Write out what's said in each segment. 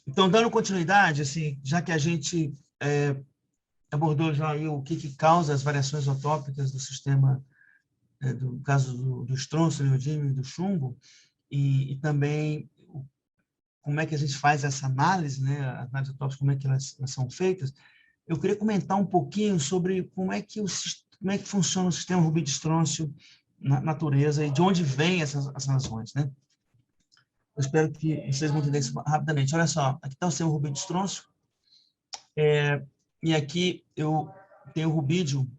Então, dando continuidade, assim, já que a gente abordou já aí o que causa as variações isotópicas do sistema, do caso do estronço, neodímio e do chumbo, e também como é que a gente faz essa análise, né, as análises isotópicas, como é que elas são feitas, eu queria comentar um pouquinho sobre como é que funciona o sistema rubídio-estrôncio na natureza e de onde vêm essas razões, né? Eu espero que vocês vão entender isso rapidamente. Olha só, aqui está o seu rubídio-estrôncio, e aqui eu tenho o rubídio,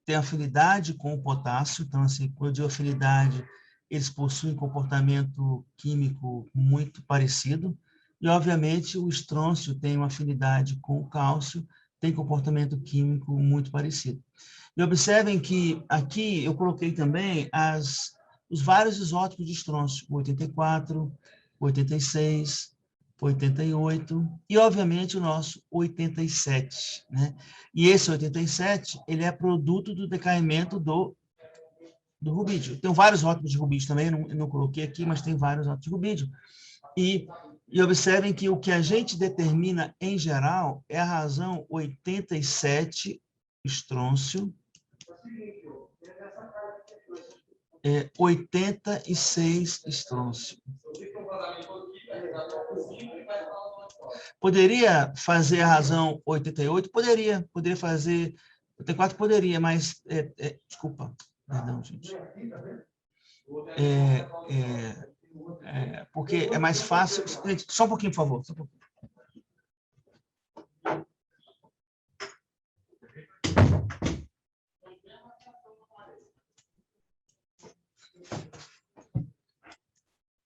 tem afinidade com o potássio, então, assim, quando eu digo afinidade, eles possuem comportamento químico muito parecido, e, obviamente, o estrôncio tem uma afinidade com o cálcio, tem comportamento químico muito parecido. E observem que aqui eu coloquei também os vários isótopos de estrôncio, 84, 86, 88 e, obviamente, o nosso 87, né? E esse 87, ele é produto do decaimento do rubídio. Tem vários isótopos de rubídio também, eu não coloquei aqui, mas tem vários isótopos de rubídio. E observem que o que a gente determina, em geral, é a razão 87 estrôncio, 86 estrôncio. Poderia fazer a razão 88? Poderia fazer 84, poderia, mas, desculpa, perdão, gente. Porque é mais fácil. Gente, só um pouquinho, por favor. Só um pouquinho.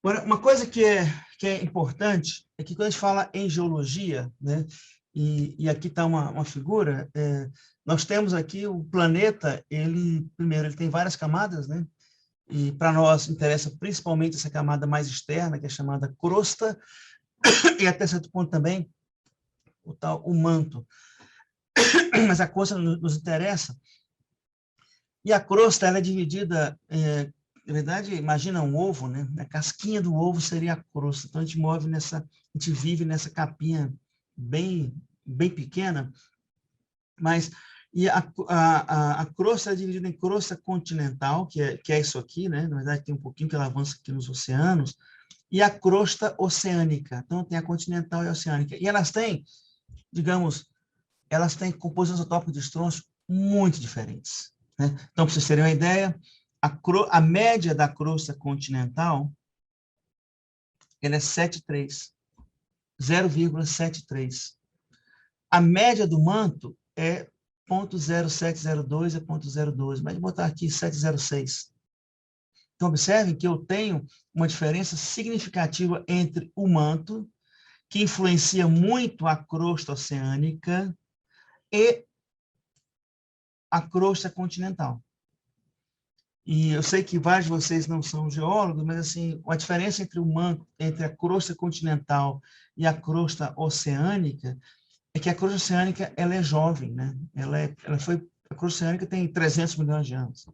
Agora, uma coisa que é importante é que quando a gente fala em geologia, né, e aqui está uma figura, nós temos aqui o planeta, primeiro, ele tem várias camadas, né, e para nós interessa principalmente essa camada mais externa, que é chamada crosta, e até certo ponto também o manto. Mas a crosta nos interessa. E a crosta ela é dividida, na verdade, imagina um ovo, né? A casquinha do ovo seria a crosta. Então a gente vive nessa capinha bem pequena, mas a crosta é dividida em crosta continental, que é isso aqui, né? Na verdade tem um pouquinho que ela avança aqui nos oceanos, e a crosta oceânica. Então tem a continental e a oceânica. E elas têm, digamos, composições isotópicas de estrôncio muito diferentes, né? Então, para vocês terem uma ideia, a média da crosta continental ela é 7,3, 0,73. A média do manto é 0,0702 a 0,012, mas vou botar aqui 7,06. Então, observem que eu tenho uma diferença significativa entre o manto, que influencia muito a crosta oceânica, e a crosta continental. E eu sei que vários de vocês não são geólogos, mas assim, a diferença entre a crosta continental e a crosta oceânica é que a crosta oceânica ela é jovem, né? A crosta oceânica tem 300 milhões de anos.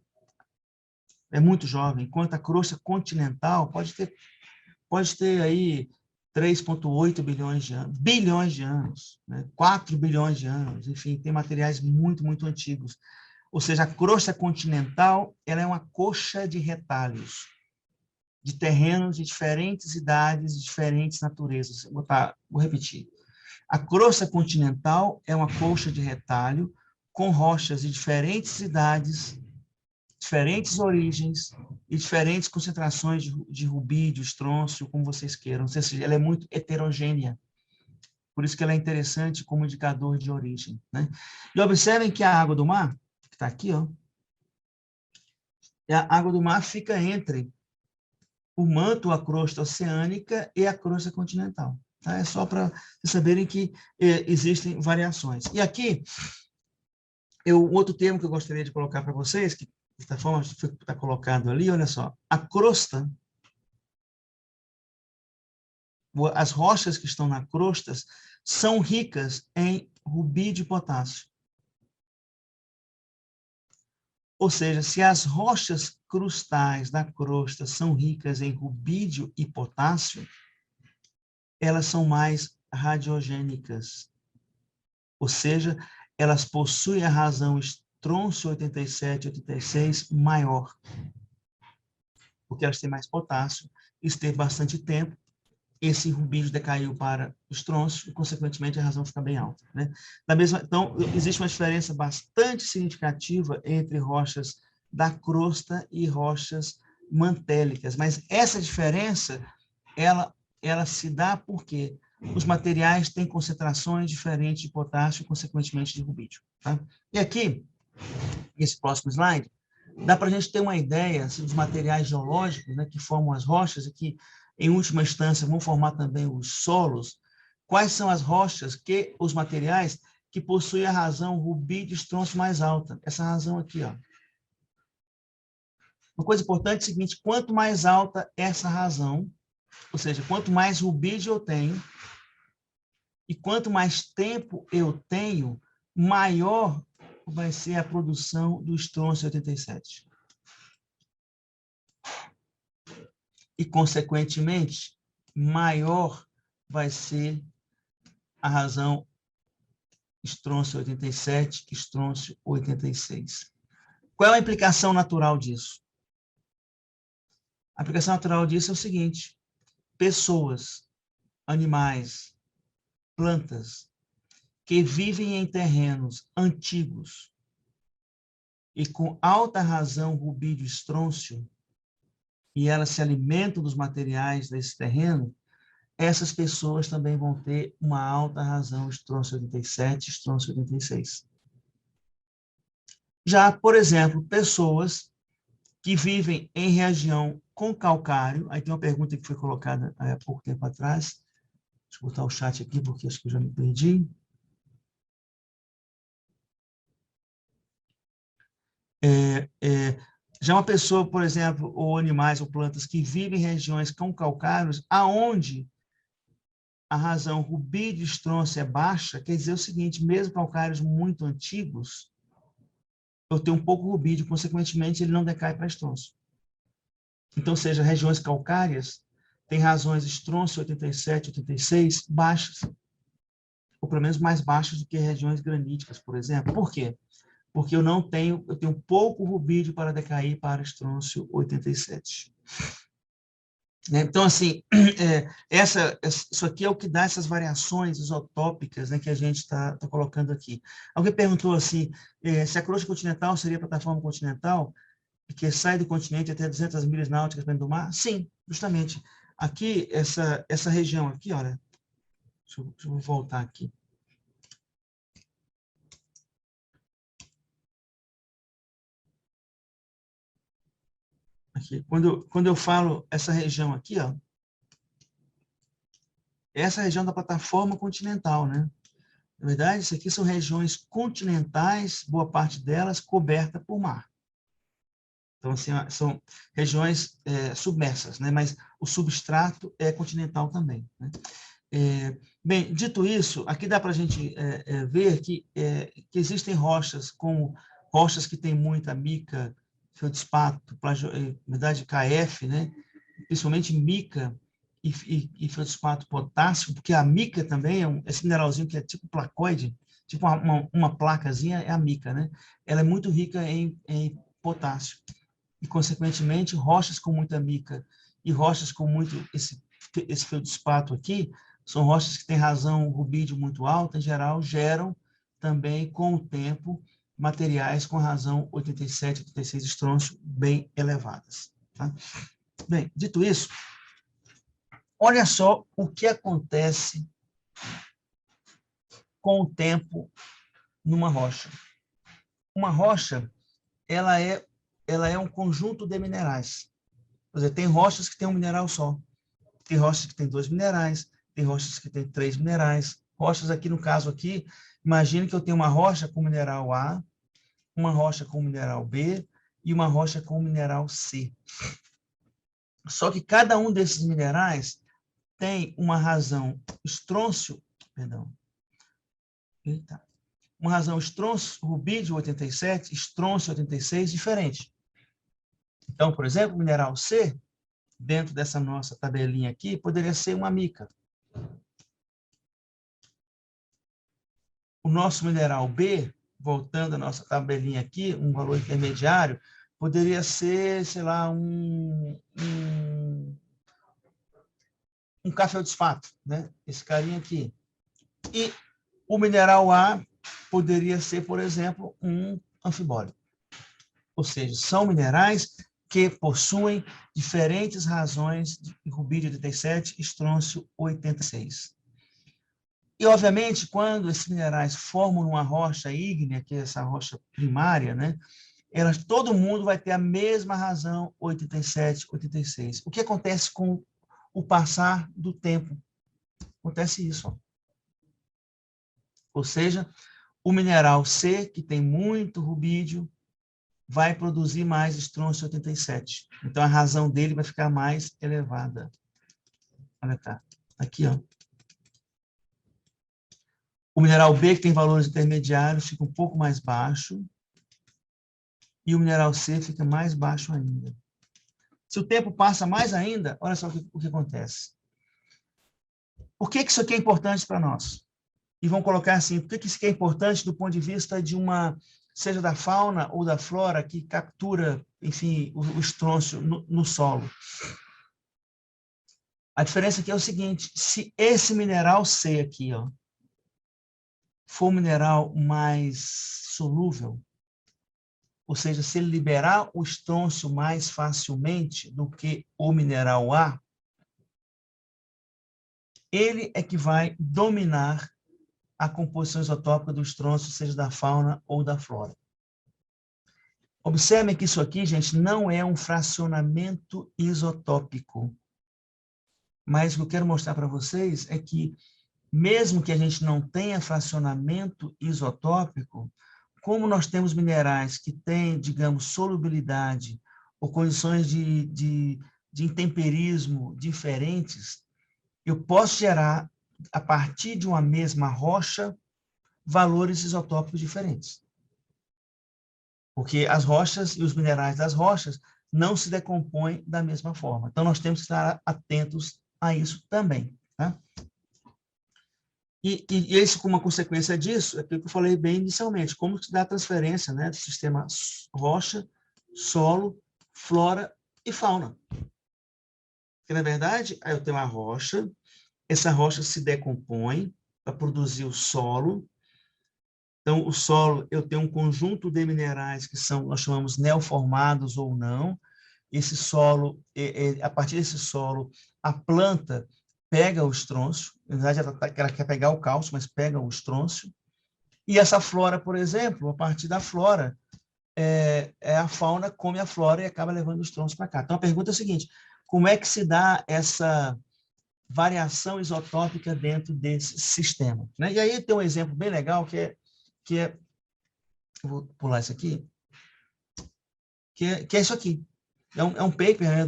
É muito jovem, enquanto a crosta continental pode ter aí 3,8 bilhões de anos, né? 4 bilhões de anos, enfim, tem materiais muito, muito antigos. Ou seja, a crosta continental ela é uma coxa de retalhos, de terrenos de diferentes idades, de diferentes naturezas. Vou repetir. A crosta continental é uma coxa de retalho com rochas de diferentes idades, diferentes origens e diferentes concentrações de rubídio, estrôncio, como vocês queiram. Ou seja, ela é muito heterogênea. Por isso que ela é interessante como indicador de origem, né? E observem que a água do mar, que está aqui, ó, a água do mar fica entre o manto, a crosta oceânica e a crosta continental. Tá? É só para vocês saberem que existem variações. E aqui, outro termo que eu gostaria de colocar para vocês, que de certa forma está colocado ali, olha só, a crosta, as rochas que estão na crosta são ricas em rubídio e potássio. Ou seja, se as rochas crustais da crosta são ricas em rubídio e potássio, elas são mais radiogênicas. Ou seja, elas possuem a razão estrôncio 87, 86 maior. Porque elas têm mais potássio, isso teve bastante tempo, esse rubídio decaiu para estrôncio e, consequentemente, a razão fica bem alta. Né? Então, existe uma diferença bastante significativa entre rochas da crosta e rochas mantélicas, mas essa diferença, ela se dá porque os materiais têm concentrações diferentes de potássio e, consequentemente, de rubídio. Tá? E aqui, esse próximo slide, dá para a gente ter uma ideia assim, dos materiais geológicos, né, que formam as rochas e que, em última instância, vão formar também os solos. Quais são as rochas os materiais que possuem a razão rubídio estrôncio mais alta? Essa razão aqui, ó. Uma coisa importante é o seguinte: quanto mais alta essa razão, ou seja, quanto mais rubídio eu tenho e quanto mais tempo eu tenho, maior vai ser a produção do estrôncio 87. E, consequentemente, maior vai ser a razão estrôncio 87, estrôncio 86. Qual é a implicação natural disso? A implicação natural disso é o seguinte: pessoas, animais, plantas que vivem em terrenos antigos e com alta razão rubídio estrôncio, e elas se alimentam dos materiais desse terreno, essas pessoas também vão ter uma alta razão estrôncio 87, estrôncio 86. Já, por exemplo, pessoas que vivem em região com calcário, aí tem uma pergunta que foi colocada há pouco tempo atrás, deixa eu botar o chat aqui, porque acho que eu já me perdi. Já uma pessoa, por exemplo, ou animais ou plantas que vivem em regiões com calcários, aonde a razão rubídio estrôncio é baixa, quer dizer o seguinte: mesmo calcários muito antigos, eu tenho um pouco rubídio, consequentemente, ele não decai para estrôncio. Então, seja regiões calcárias, tem razões estrôncio 87, 86 baixas, ou pelo menos mais baixas do que regiões graníticas, por exemplo. Por quê? Porque eu tenho pouco rubídio para decair para estrôncio 87. Então, assim, isso aqui é o que dá essas variações isotópicas, né, que a gente está colocando aqui. Alguém perguntou assim, se a crosta continental seria plataforma continental, que sai do continente até 200 milhas náuticas dentro do mar? Sim, justamente. Aqui, essa região aqui, olha, deixa eu voltar aqui. Aqui. Quando eu falo essa região aqui, ó, essa região da plataforma continental, né? Na verdade, isso aqui são regiões continentais, boa parte delas coberta por mar. Então, assim, são regiões submersas, né? Mas o substrato é continental também, né? Bem, dito isso, aqui dá para a gente ver que existem rochas, como rochas que têm muita mica, feldspato, na verdade, KF, né? Principalmente mica e feldspato potássio, porque a mica também esse mineralzinho que é tipo placoide, tipo uma placazinha, é a mica, né? Ela é muito rica em potássio. E, consequentemente, rochas com muita mica e rochas com muito esse feldspato aqui, são rochas que têm razão rubídio muito alta, em geral, geram também, com o tempo, materiais com razão 87, 86 estrôncio bem elevadas. Tá? Bem, dito isso, olha só o que acontece com o tempo numa rocha. Uma rocha, ela é um conjunto de minerais. Quer dizer, tem rochas que têm um mineral só. Tem rochas que têm 2 minerais, tem rochas que têm 3 minerais. Rochas aqui, no caso aqui, imagine que eu tenho uma rocha com mineral A, uma rocha com mineral B e uma rocha com mineral C. Só que cada um desses minerais tem uma razão estrôncio, uma razão estrôncio, rubídio 87, estrôncio 86, diferente. Então, por exemplo, o mineral C, dentro dessa nossa tabelinha aqui, poderia ser uma mica. o nosso mineral B, voltando à nossa tabelinha aqui, um valor intermediário, poderia ser, sei lá, um cafeodsfato, né? Esse carinha aqui. E o mineral A poderia ser, por exemplo, um anfibólio. Ou seja, são minerais que possuem diferentes razões de rubídio 87 e estrôncio 86. E, obviamente, quando esses minerais formam uma rocha ígnea, que é essa rocha primária, né, todo mundo vai ter a mesma razão 87, 86. O que acontece com o passar do tempo? Acontece isso. Ó. Ou seja, o mineral C, que tem muito rubídio, vai produzir mais estrôncio 87. Então, a razão dele vai ficar mais elevada. Olha cá. Aqui, ó. O mineral B, que tem valores intermediários, fica um pouco mais baixo. E o mineral C fica mais baixo ainda. Se o tempo passa mais ainda, olha só o que acontece. Por que isso aqui é importante para nós? E vamos colocar assim, por que isso aqui é importante do ponto de vista de uma, seja da fauna ou da flora, que captura, enfim, o estrôncio no solo? A diferença aqui é o seguinte, se esse mineral C aqui, ó, for um mineral mais solúvel, ou seja, se ele liberar o estrôncio mais facilmente do que o mineral A, ele é que vai dominar a composição isotópica do estrôncio, seja da fauna ou da flora. Observem que isso aqui, gente, não é um fracionamento isotópico. Mas o que eu quero mostrar para vocês é que, mesmo que a gente não tenha fracionamento isotópico, como nós temos minerais que têm, digamos, solubilidade ou condições de intemperismo diferentes, eu posso gerar, a partir de uma mesma rocha, valores isotópicos diferentes. Porque as rochas e os minerais das rochas não se decompõem da mesma forma. Então, nós temos que estar atentos a isso também. Tá? E isso, como uma consequência disso, é aquilo que eu falei bem inicialmente, como se dá a transferência, né, do sistema rocha, solo, flora e fauna. Porque, na verdade, aí eu tenho uma rocha, essa rocha se decompõe para produzir o solo. Então, o solo, eu tenho um conjunto de minerais que são, nós chamamos neoformados ou não. Esse solo, a partir desse solo, a planta pega o estrôncio, na verdade ela quer pegar o cálcio, mas pega o estrôncio. E essa flora, por exemplo, a partir da flora, a fauna come a flora e acaba levando o estrôncio para cá. Então, a pergunta é a seguinte, como é que se dá essa variação isotópica dentro desse sistema? Né? E aí tem um exemplo bem legal, que é vou pular isso aqui, que é isso aqui. É um paper, né,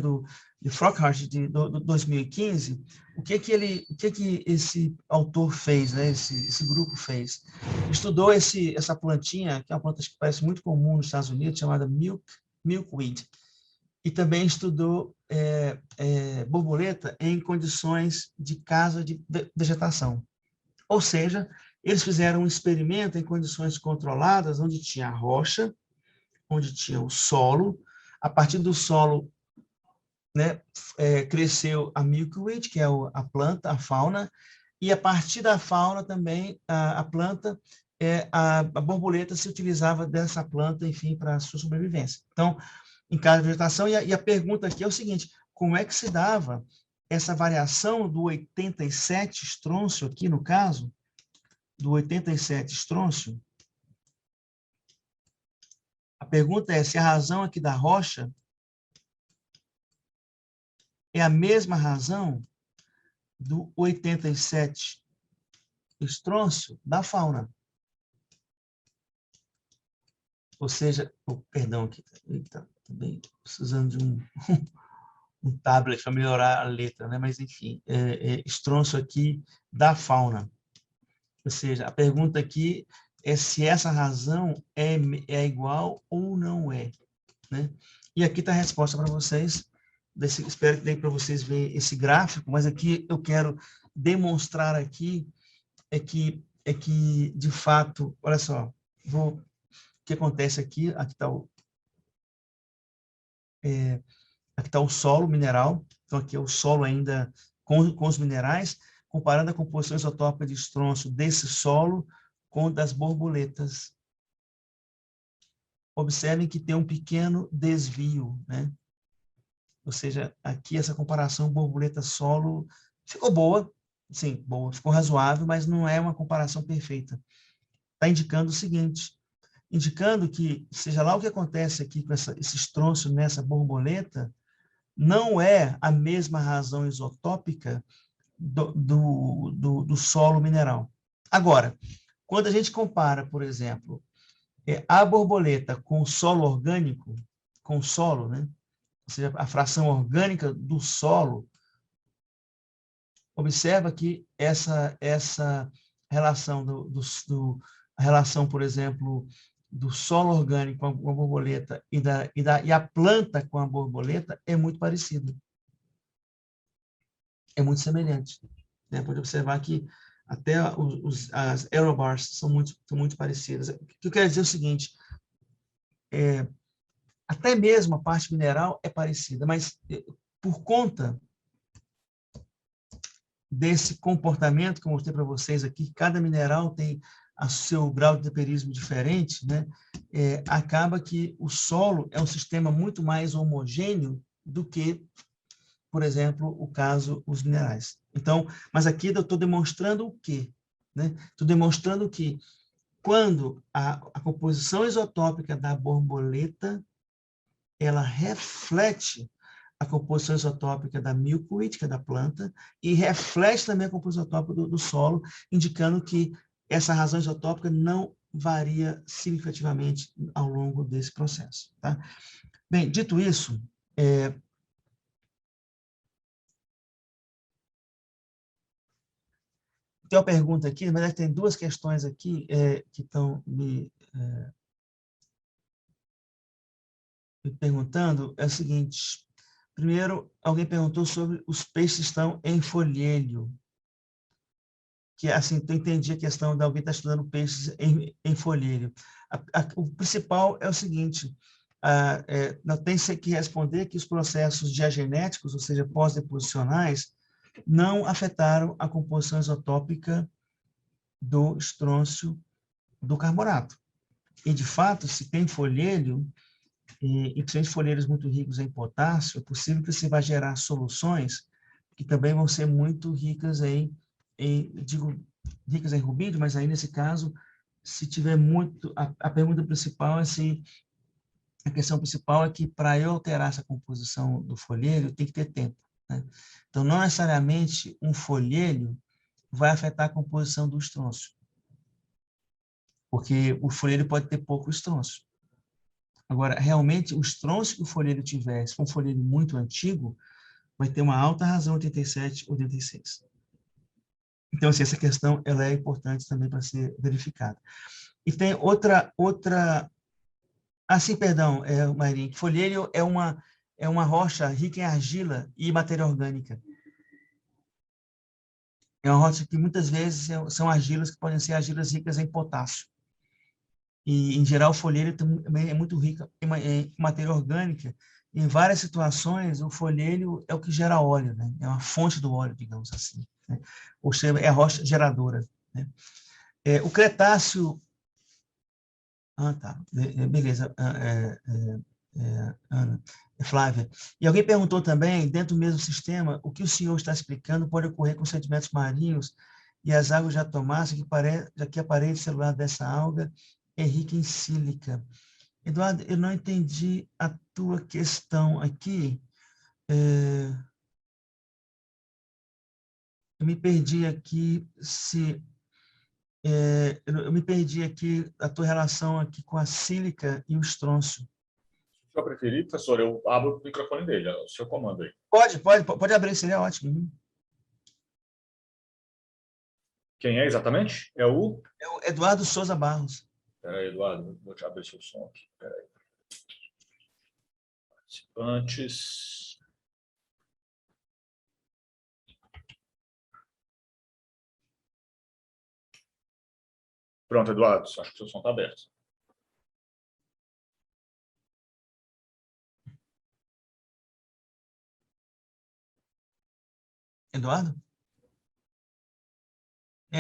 de Frockhart, de 2015. O que esse autor fez, né, esse grupo fez? Estudou essa plantinha, que é uma planta que parece muito comum nos Estados Unidos, chamada milkweed. E também estudou borboleta em condições de casa de vegetação. Ou seja, eles fizeram um experimento em condições controladas, onde tinha a rocha, onde tinha o solo. A partir do solo, né, cresceu a milkweed, que é a planta, a fauna, e a partir da fauna também, a planta, a borboleta se utilizava dessa planta, enfim, para a sua sobrevivência. Então, em cada vegetação, e a pergunta aqui é o seguinte, como é que se dava essa variação do 87 estrôncio, aqui no caso, do 87 estrôncio? A pergunta é se a razão aqui da rocha é a mesma razão do 87 estrôncio da fauna. Ou seja, perdão aqui, está bem precisando de um tablet para melhorar a letra, né? Mas enfim, estrôncio aqui da fauna. Ou seja, a pergunta aqui é se essa razão é igual ou não é. Né? E aqui está a resposta para vocês. Espero que dê para vocês verem esse gráfico, mas aqui eu quero demonstrar aqui que é que, de fato, olha só, o que acontece aqui, aqui está o solo mineral, então aqui é o solo ainda com os minerais, comparando a composição isotópica de estrôncio desse solo com das borboletas. Observem que tem um pequeno desvio, né? Ou seja, aqui essa comparação borboleta-solo ficou boa, sim, boa, ficou razoável, mas não é uma comparação perfeita. Está indicando o seguinte, indicando que, seja lá o que acontece aqui com esse estrôncio nessa borboleta, não é a mesma razão isotópica do solo mineral. Agora, quando a gente compara, por exemplo, a borboleta com o solo orgânico, com o solo, né? Ou seja, a fração orgânica do solo, observa que essa relação a relação, por exemplo, do solo orgânico com a borboleta e a planta com a borboleta é muito parecida. É muito semelhante. Né? Pode observar que até as aerobars são muito parecidas. O que eu quero dizer é o seguinte, até mesmo a parte mineral é parecida, mas por conta desse comportamento que eu mostrei para vocês aqui, cada mineral tem o seu grau de temperismo diferente, né? Acaba que o solo é um sistema muito mais homogêneo do que, por exemplo, o caso os minerais. Então, mas aqui eu estou demonstrando o quê? Né? Estou demonstrando que quando a composição isotópica da borboleta ela reflete a composição isotópica da milkweed, que é da planta, e reflete também a composição isotópica do solo, indicando que essa razão isotópica não varia significativamente ao longo desse processo. Tá? Bem, dito isso, tem uma pergunta aqui, na verdade tem duas questões aqui que estão me perguntando, é o seguinte, primeiro, alguém perguntou sobre os peixes estão em folhêlio, que assim, tu entendi a questão de alguém estar estudando peixes em folhêlio. O principal é o seguinte, não tem que responder que os processos diagenéticos, ou seja, pós-deposicionais, não afetaram a composição isotópica do estrôncio do carbonato. E, de fato, se tem folhêlio, e principalmente folheiros muito ricos em potássio, é possível que você vai gerar soluções que também vão ser muito ricas digo, ricas em rubídio, mas aí nesse caso, se tiver muito, a pergunta principal é se, a questão principal é que para eu alterar essa composição do folheiro, tem que ter tempo. Né? Então, não necessariamente um folheiro vai afetar a composição do estrôncio, porque o folheiro pode ter pouco estrôncio. Agora, realmente, o estrôncio que o folheiro tiver, se for um folheiro muito antigo, vai ter uma alta razão 87, 86. Então, assim, essa questão ela é importante também para ser verificada. E tem outra... sim, perdão, Marinho, folheiro é uma rocha rica em argila e matéria orgânica. É uma rocha que muitas vezes são argilas que podem ser argilas ricas em potássio. E, em geral, o folheiro também é muito rico em matéria orgânica. Em várias situações, o folheiro é o que gera óleo, né? É uma fonte do óleo, digamos assim. Né? Ou seja, é a rocha geradora. Né? O Cretáceo... Ah, tá. Beleza, Ana. Flávia. E alguém perguntou também, dentro do mesmo sistema, o que o senhor está explicando pode ocorrer com sedimentos marinhos e as águas de atomácia, já que a parede celular dessa alga é rica em sílica. Eduardo, eu não entendi a tua questão aqui. Eu me perdi aqui eu me perdi aqui a tua relação aqui com a sílica e o estrôncio. Se eu preferir, professor, eu abro o microfone dele, o seu comando aí. Pode abrir, seria ótimo. Uhum. Quem é exatamente? É o Eduardo Souza Barros. Espera aí, Eduardo, vou te abrir seu som aqui. Espera aí. Participantes. Pronto, Eduardo, acho que o seu som está aberto. Eduardo?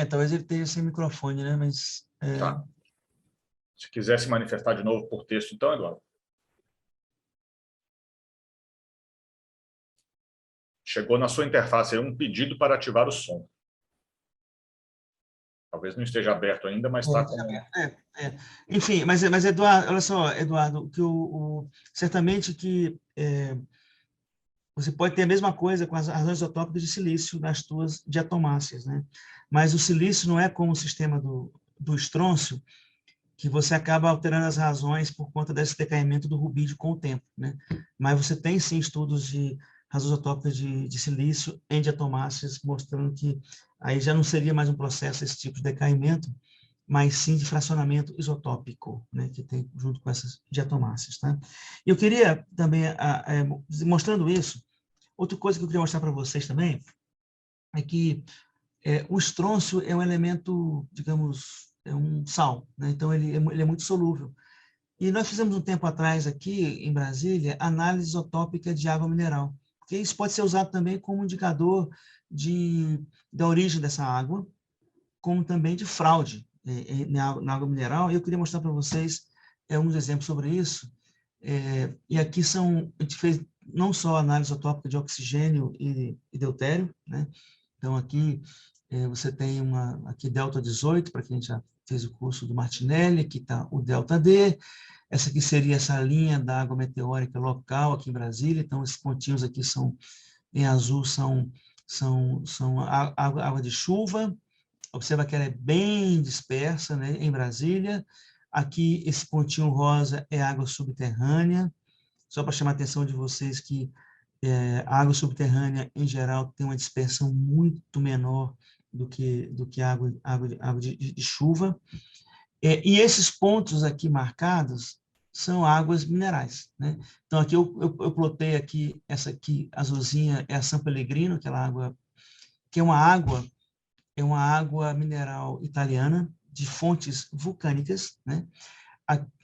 Talvez ele esteja sem microfone, né? Mas... Tá. Se quiser se manifestar de novo por texto, então, Eduardo. Chegou na sua interface aí um pedido para ativar o som. Talvez não esteja aberto ainda, mas está com... Enfim, mas Eduardo, olha só, Eduardo, que certamente que você pode ter a mesma coisa com as razões isotópicas de silício nas tuas diatomáceas, né? Mas o silício não é como o sistema do estrôncio, que você acaba alterando as razões por conta desse decaimento do rubídio com o tempo, né? Mas você tem, sim, estudos de razões isotópicas de silício em diatomáceas, mostrando que aí já não seria mais um processo esse tipo de decaimento, mas sim de fracionamento isotópico, né, que tem junto com essas diatomáceas. Tá? Eu queria também, mostrando isso, outra coisa que eu queria mostrar para vocês também é que o estrôncio é um elemento, digamos, é um sal, né? Então ele é muito solúvel. E nós fizemos um tempo atrás aqui, em Brasília, análise isotópica de água mineral, porque isso pode ser usado também como indicador da origem dessa água, como também de fraude na água mineral. E eu queria mostrar para vocês uns exemplos sobre isso. E aqui a gente fez não só análise isotópica de oxigênio e deutério, né? Então aqui você tem aqui delta 18, para quem já fez o curso do Martinelli, aqui está o delta D, essa aqui seria essa linha da água meteórica local aqui em Brasília, então esses pontinhos aqui em azul são água de chuva. Observa que ela é bem dispersa, né, em Brasília. Aqui, esse pontinho rosa é água subterrânea. Só para chamar a atenção de vocês que a água subterrânea, em geral, tem uma dispersão muito menor do que água de chuva. E esses pontos aqui marcados são águas minerais, né? Então, aqui eu plotei aqui, essa aqui, azulzinha, é a San Pellegrino, aquela água, que é uma água mineral italiana, de fontes vulcânicas, né?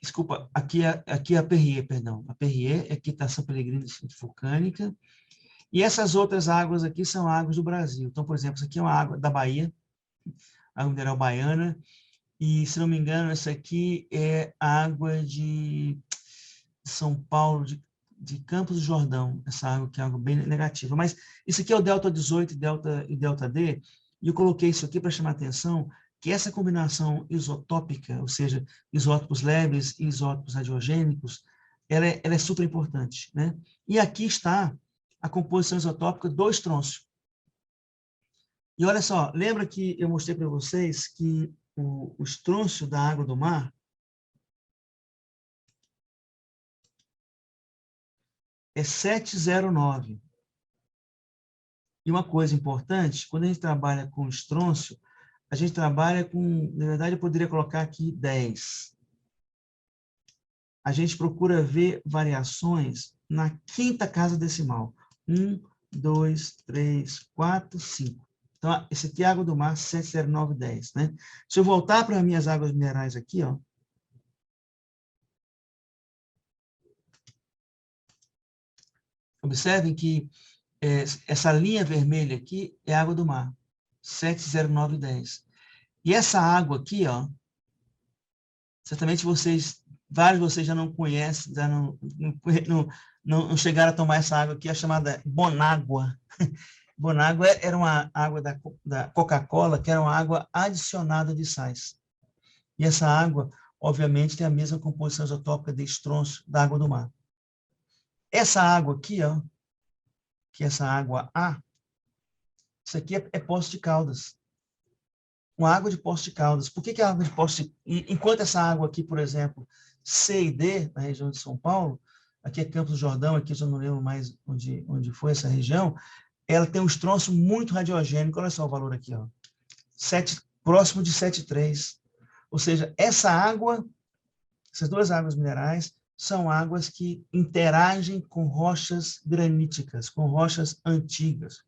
Desculpa, aqui é a Perrier, perdão. A Perrier é que está São Pellegrino de fonte vulcânica. E essas outras águas aqui são águas do Brasil. Então, por exemplo, isso aqui é uma água da Bahia, água mineral baiana. E, se não me engano, essa aqui é a água de São Paulo, de Campos do Jordão, essa água que é água bem negativa. Mas isso aqui é o delta 18 e delta D, e eu coloquei isso aqui para chamar a atenção que essa combinação isotópica, ou seja, isótopos leves e isótopos radiogênicos, ela é super importante, né? E aqui está a composição isotópica do estrôncio. E olha só, lembra que eu mostrei para vocês que o estrôncio da água do mar é 709. E uma coisa importante, quando a gente trabalha com estrôncio, a gente trabalha com, na verdade, eu poderia colocar aqui 10. A gente procura ver variações na quinta casa decimal. 1, 2, 3, 4, 5. Então, esse aqui é a água do mar, 70910, né? Se eu voltar para as minhas águas minerais aqui, ó, observem que essa linha vermelha aqui é água do mar, 70910. E essa água aqui, ó, certamente vários de vocês já não conhecem, já não chegaram a tomar essa água aqui, a chamada Bonágua. Bonágua era uma água da Coca-Cola, que era uma água adicionada de sais. E essa água, obviamente, tem a mesma composição isotópica de estrôncio da água do mar. Essa água aqui, ó, que é essa água A, isso aqui é Poços de Caldas. Uma água de Poços de Caldas. Por que a água de Poços de... Enquanto essa água aqui, por exemplo, C e D, na região de São Paulo, aqui é Campos do Jordão, aqui eu já não lembro mais onde foi essa região, ela tem um estrôncio muito radiogênico. Olha só o valor aqui, ó. Próximo de 7,3. Ou seja, essas duas águas minerais, são águas que interagem com rochas graníticas, com rochas antigas.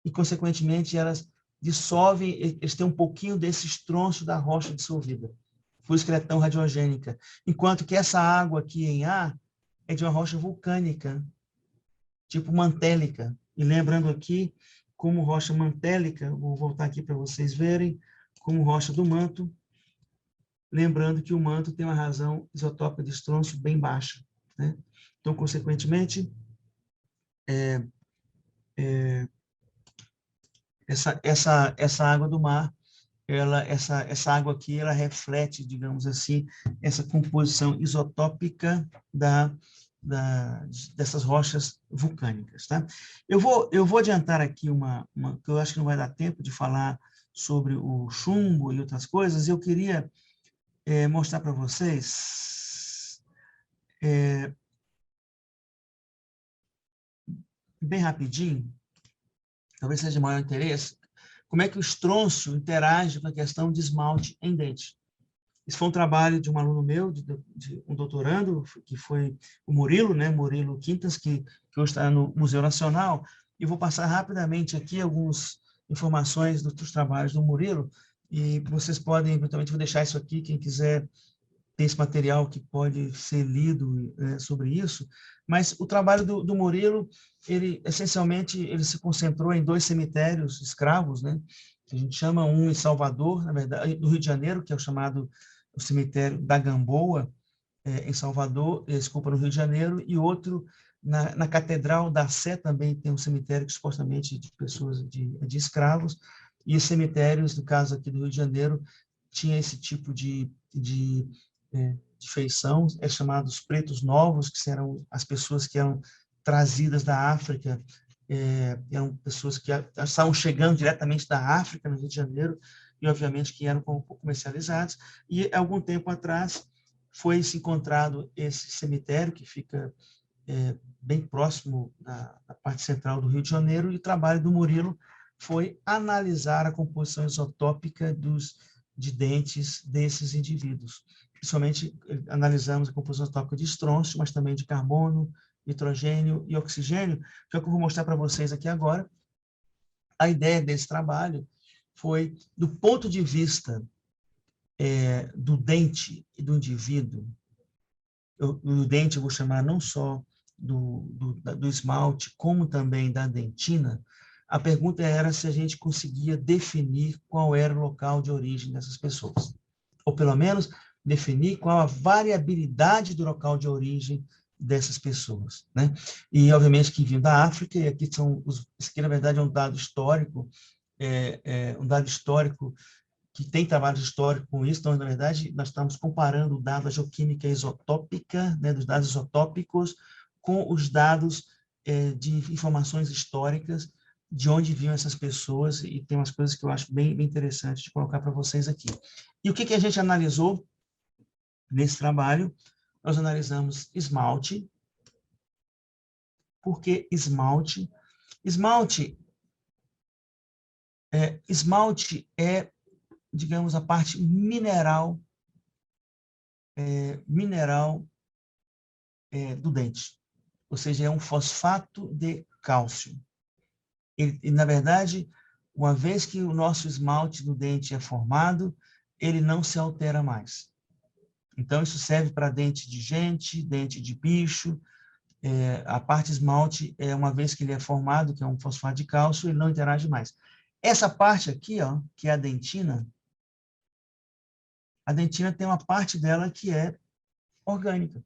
E, consequentemente, elas dissolvem, eles têm um pouquinho desse estrôncio da rocha dissolvida, por isso que ela é tão radiogênica. Enquanto que essa água aqui em A é de uma rocha vulcânica, tipo mantélica. E lembrando aqui, como rocha mantélica, vou voltar aqui para vocês verem, como rocha do manto, lembrando que o manto tem uma razão isotópica de estrôncio bem baixa, né? Então, consequentemente, essa água do mar, essa água aqui, ela reflete, digamos assim, essa composição isotópica dessas rochas vulcânicas, tá? Eu vou adiantar aqui que eu acho que não vai dar tempo de falar sobre o chumbo e outras coisas. Eu queria mostrar para vocês, bem rapidinho, talvez seja de maior interesse, como é que o estrôncio interage com a questão de esmalte em dente. Isso foi um trabalho de um aluno meu, de um doutorando, que foi o Murilo, né? Murilo Quintas, que hoje está no Museu Nacional, e vou passar rapidamente aqui algumas informações dos trabalhos do Murilo, e vocês podem, eventualmente, vou deixar isso aqui, quem quiser ter esse material que pode ser lido sobre isso, mas o trabalho do Murilo, ele essencialmente ele se concentrou em 2 cemitérios escravos, né? Que a gente chama um em Salvador, na verdade, no Rio de Janeiro, que é o cemitério da Gamboa, em Salvador, desculpa, no Rio de Janeiro, e outro na Catedral da Sé também tem um cemitério que supostamente de pessoas de escravos, e os cemitérios, no caso aqui do Rio de Janeiro, tinha esse tipo de feição, chamados pretos novos, que eram as pessoas que eram trazidas da África, eram pessoas que estavam chegando diretamente da África, no Rio de Janeiro, e obviamente que eram comercializados, e algum tempo atrás foi-se encontrado esse cemitério, que fica bem próximo da parte central do Rio de Janeiro, e o trabalho do Murilo foi analisar a composição isotópica de dentes desses indivíduos. Principalmente, analisamos a composição isotópica de estrôncio, mas também de carbono, nitrogênio e oxigênio, que é o que eu vou mostrar para vocês aqui agora. A ideia desse trabalho foi, do ponto de vista do dente e do indivíduo, o dente eu vou chamar não só do esmalte, como também da dentina, a pergunta era se a gente conseguia definir qual era o local de origem dessas pessoas. Ou, pelo menos, definir qual a variabilidade do local de origem dessas pessoas, né? E, obviamente, que vinham da África, e aqui isso aqui, na verdade, é um dado histórico, que tem trabalho histórico com isso. Então, na verdade, nós estamos comparando o dado da geoquímica isotópica, né, dos dados isotópicos, com os dados de informações históricas de onde vinham essas pessoas, e tem umas coisas que eu acho bem, bem interessantes de colocar para vocês aqui. E o que a gente analisou nesse trabalho? Nós analisamos esmalte. Por que esmalte? Esmalte é, digamos, a parte mineral do dente. Ou seja, é um fosfato de cálcio. E, na verdade, uma vez que o nosso esmalte do dente é formado, ele não se altera mais. Então, isso serve para dente de gente, dente de bicho. A parte esmalte, uma vez que ele é formado, que é um fosfato de cálcio, ele não interage mais. Essa parte aqui, ó, que é a dentina tem uma parte dela que é orgânica.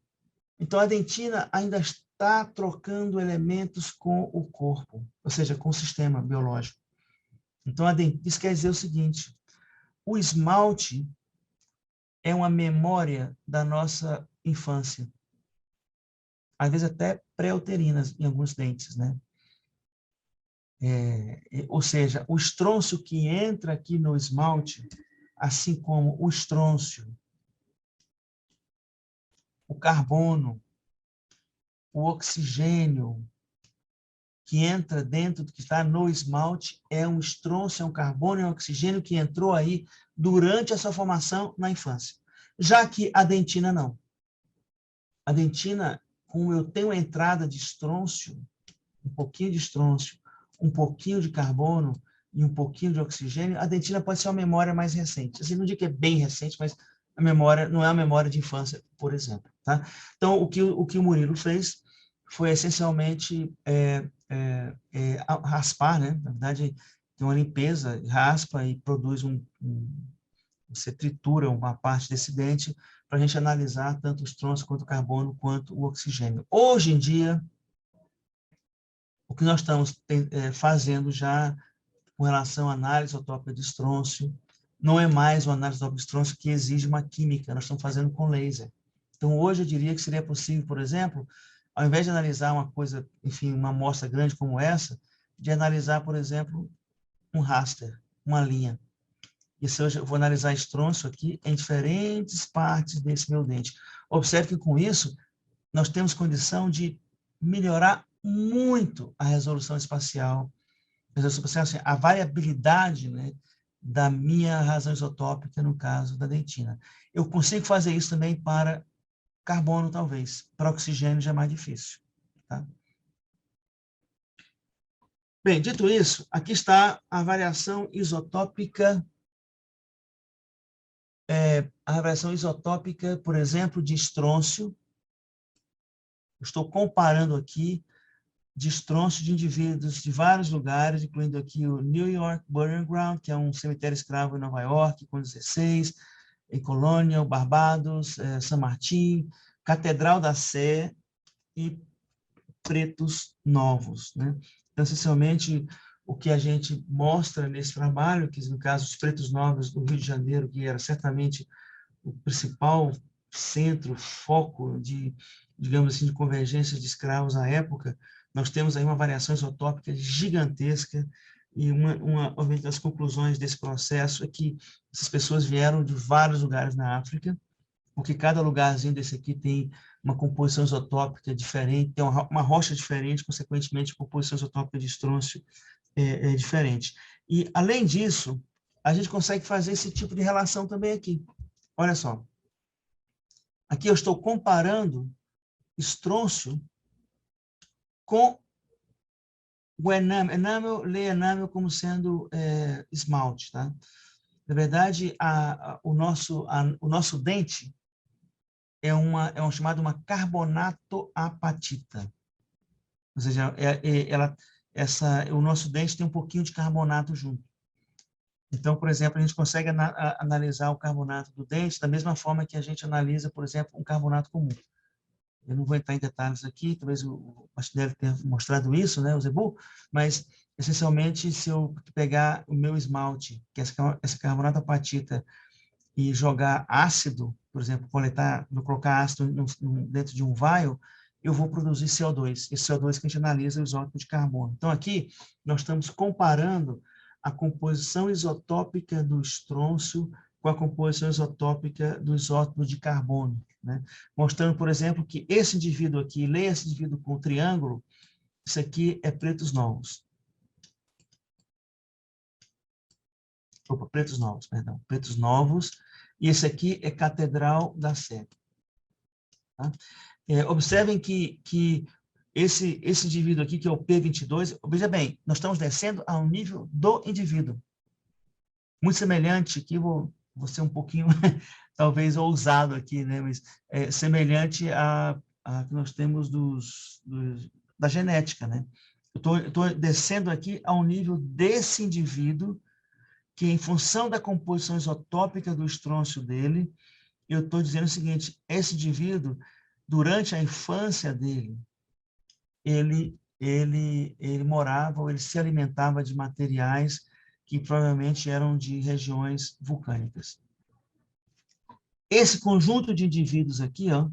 Então, a dentina ainda está trocando elementos com o corpo, ou seja, com o sistema biológico. Então, isso quer dizer o seguinte: o esmalte é uma memória da nossa infância, às vezes até pré-uterinas em alguns dentes, né? Ou seja, o estrôncio que entra aqui no esmalte, assim como o estrôncio, o carbono, o oxigênio, que entra dentro do que está no esmalte, é um estrôncio, é um carbono, é um oxigênio que entrou aí durante a sua formação na infância. Já que a dentina não. A dentina, como eu tenho a entrada de estrôncio, um pouquinho de estrôncio, um pouquinho de carbono, e um pouquinho de oxigênio, a dentina pode ser uma memória mais recente. Assim, não digo que é bem recente, mas a memória não é a memória de infância, por exemplo. Tá? Então, o que o Murilo fez foi essencialmente raspar, né? Na verdade, tem uma limpeza, raspa e produz você tritura uma parte desse dente para a gente analisar tanto os trônicos quanto o carbono, quanto o oxigênio. Hoje em dia, o que nós estamos fazendo já com relação à análise isotópica de estrôncio, não é mais uma análise isotópica de estrôncio que exige uma química, nós estamos fazendo com laser. Então, hoje eu diria que seria possível, por exemplo, ao invés de analisar uma coisa, enfim, uma amostra grande como essa, de analisar, por exemplo, um raster, uma linha. E se eu vou analisar estrôncio aqui em diferentes partes desse meu dente. Observe que com isso, nós temos condição de melhorar muito a resolução espacial, assim, a variabilidade, né, da minha razão isotópica, no caso da dentina. Eu consigo fazer isso também para carbono, talvez. Para oxigênio já é mais difícil. Tá? Bem, dito isso, aqui está a variação isotópica, por exemplo, de estrôncio. Estou comparando aqui de estrôncio de indivíduos de vários lugares, incluindo aqui o New York Burial Ground, que é um cemitério escravo em Nova York, com 16, em Colônia, Barbados, San Martín, Catedral da Sé e Pretos Novos. Né? Então, essencialmente, o que a gente mostra nesse trabalho, que no caso os Pretos Novos do Rio de Janeiro, que era certamente o principal centro, foco de, digamos assim, de convergência de escravos à época, nós temos aí uma variação isotópica gigantesca e uma das conclusões desse processo é que essas pessoas vieram de vários lugares na África, porque cada lugarzinho desse aqui tem uma composição isotópica diferente, tem uma rocha diferente, consequentemente, a composição isotópica de estrôncio é diferente. E, além disso, a gente consegue fazer esse tipo de relação também aqui. Olha só. Aqui eu estou comparando estrôncio com o enamel, leia enamel como sendo esmalte. Tá? Na verdade, o nosso dente é chamado uma carbonato apatita. Ou seja, o nosso dente tem um pouquinho de carbonato junto. Então, por exemplo, a gente consegue analisar o carbonato do dente da mesma forma que a gente analisa, por exemplo, um carbonato comum. Eu não vou entrar em detalhes aqui, talvez o Martinelli tenha mostrado isso, né, o Zebu, mas, essencialmente, se eu pegar o meu esmalte, que é essa carbonato apatita, e jogar ácido, por exemplo, colocar ácido dentro de um vial, eu vou produzir CO2. Esse CO2 que a gente analisa é o isótopo de carbono. Então, aqui, nós estamos comparando a composição isotópica do estrôncio com a composição isotópica do isótopo de carbono. Né? Mostrando, por exemplo, que esse indivíduo aqui, leia esse indivíduo com o triângulo, isso aqui é Pretos Novos. Opa, Pretos Novos, perdão. Pretos Novos. E esse aqui é Catedral da Sé. Tá? Observem que esse indivíduo aqui, que é o P22, veja bem, nós estamos descendo ao nível do indivíduo. Muito semelhante, aqui vou ser um pouquinho, talvez, ousado aqui, né? Mas semelhante a que nós temos da genética. Né? Eu estou descendo aqui ao nível desse indivíduo, que em função da composição isotópica do estrôncio dele, eu estou dizendo o seguinte, esse indivíduo, durante a infância dele, ele morava, ou ele se alimentava de materiais que provavelmente eram de regiões vulcânicas. Esse conjunto de indivíduos aqui, ó,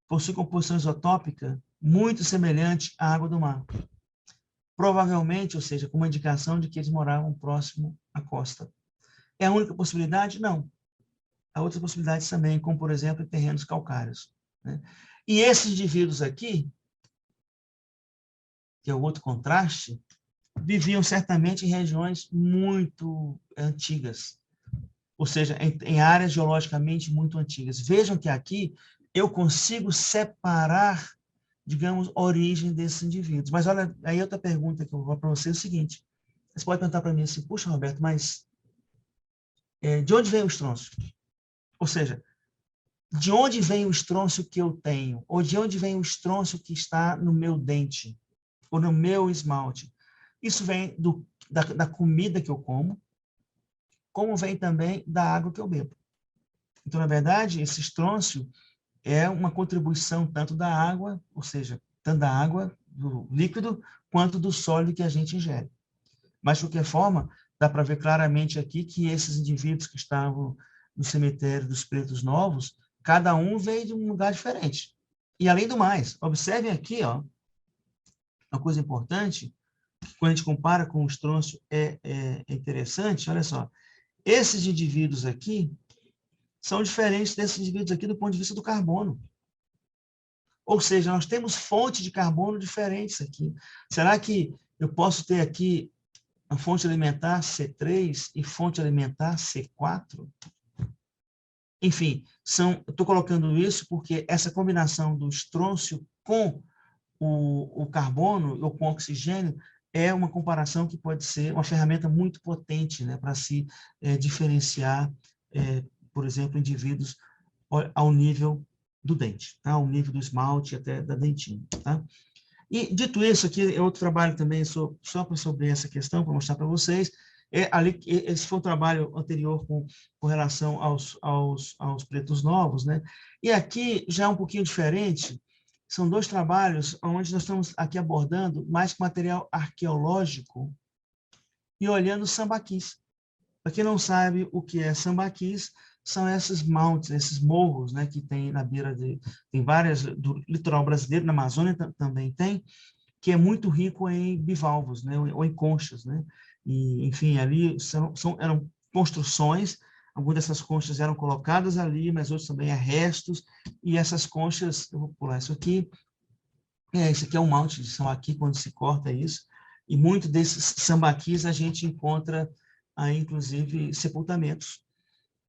possui composição isotópica muito semelhante à água do mar. Provavelmente, ou seja, com uma indicação de que eles moravam próximo à costa. É a única possibilidade? Não. Há outras possibilidades também, como, por exemplo, terrenos calcários. Né? E esses indivíduos aqui, que é o outro contraste, viviam certamente em regiões muito antigas, ou seja, em áreas geologicamente muito antigas. Vejam que aqui eu consigo separar digamos, origem desses indivíduos. Mas olha, aí outra pergunta que eu vou para você é o seguinte, você pode perguntar para mim assim, puxa, Roberto, mas de onde vem o estrôncio? Ou seja, de onde vem o estrôncio que eu tenho? Ou de onde vem o estrôncio que está no meu dente? Ou no meu esmalte? Isso vem da comida que eu como vem também da água que eu bebo. Então, na verdade, esse estrôncio é uma contribuição tanto da água, ou seja, tanto da água, do líquido, quanto do sólido que a gente ingere. Mas, de qualquer forma, dá para ver claramente aqui que esses indivíduos que estavam no cemitério dos Pretos Novos, cada um veio de um lugar diferente. E, além do mais, observem aqui, ó, uma coisa importante, que quando a gente compara com o estrôncio é interessante, olha só, esses indivíduos aqui são diferentes desses indivíduos aqui do ponto de vista do carbono. Ou seja, nós temos fontes de carbono diferentes aqui. Será que eu posso ter aqui a fonte alimentar C3 e fonte alimentar C4? Enfim, estou colocando isso porque essa combinação do estrôncio com o carbono ou com o oxigênio é uma comparação que pode ser uma ferramenta muito potente, né, para se diferenciar, por exemplo, indivíduos ao nível do dente, tá? Ao nível do esmalte até da dentina. Tá? E, dito isso, aqui é outro trabalho também só sobre essa questão, para mostrar para vocês. Esse foi um trabalho anterior com relação aos pretos novos, né? E aqui já é um pouquinho diferente, são dois trabalhos onde nós estamos aqui abordando mais material arqueológico e olhando sambaquis. Para quem não sabe o que é sambaquis, são esses mountains, esses morros, né, que tem na beira tem várias, do litoral brasileiro, na Amazônia também tem, que é muito rico em bivalvos, né, ou em conchas, né, e, enfim, ali eram construções, algumas dessas conchas eram colocadas ali, mas outras também há restos, e essas conchas, eu vou pular isso aqui é um monte de sambaqui, quando se corta isso, e muito desses sambaquis a gente encontra aí, inclusive, sepultamentos.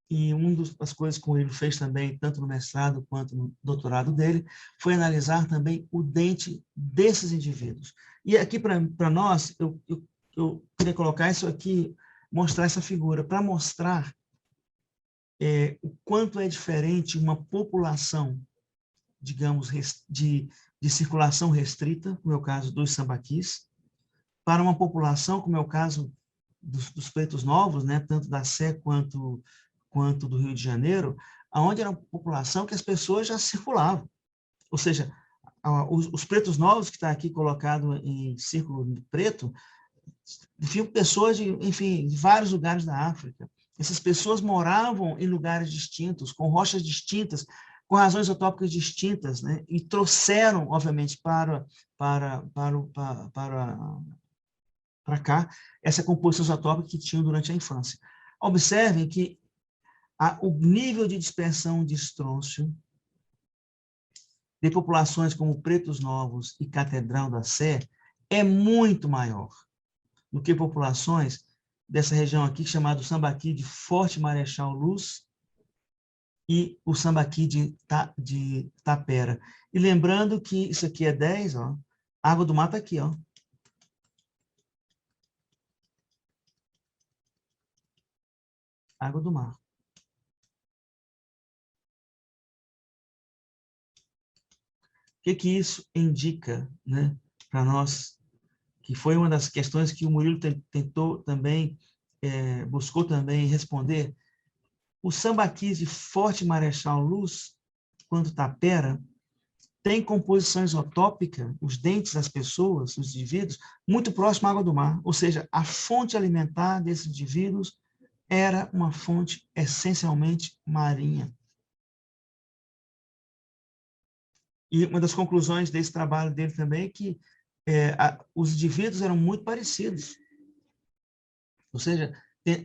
E uma das coisas que ele fez também, tanto no mestrado quanto no doutorado dele, foi analisar também o dente desses indivíduos. E aqui, para nós, eu queria colocar isso aqui, mostrar essa figura, para mostrar o quanto é diferente uma população, digamos, de circulação restrita, como é o caso dos sambaquis, para uma população, como é o caso dos pretos novos, né, tanto da Sé quanto do Rio de Janeiro, aonde era uma população que as pessoas já circulavam. Ou seja, os pretos novos, que está aqui colocado em círculo preto, viam pessoas enfim, de vários lugares da África. Essas pessoas moravam em lugares distintos, com rochas distintas, com razões isotópicas distintas, né? E trouxeram, obviamente, para cá essa composição isotópica que tinham durante a infância. Observem que o nível de dispersão de estrôncio de populações como Pretos Novos e Catedral da Sé é muito maior do que populações dessa região aqui, chamado Sambaqui de Forte Marechal Luz e o Sambaqui de Tapera. E lembrando que isso aqui é 10, ó, água do mar está aqui, ó. Água do mar. O que isso indica, né, para nós, que foi uma das questões que o Murilo tentou também, buscou também responder? O sambaquis de Forte Marechal Luz, quanto Tapera, tem composição isotópica, os dentes das pessoas, os indivíduos, muito próximo à água do mar. Ou seja, a fonte alimentar desses indivíduos era uma fonte essencialmente marinha. E uma das conclusões desse trabalho dele também é que os indivíduos eram muito parecidos. Ou seja,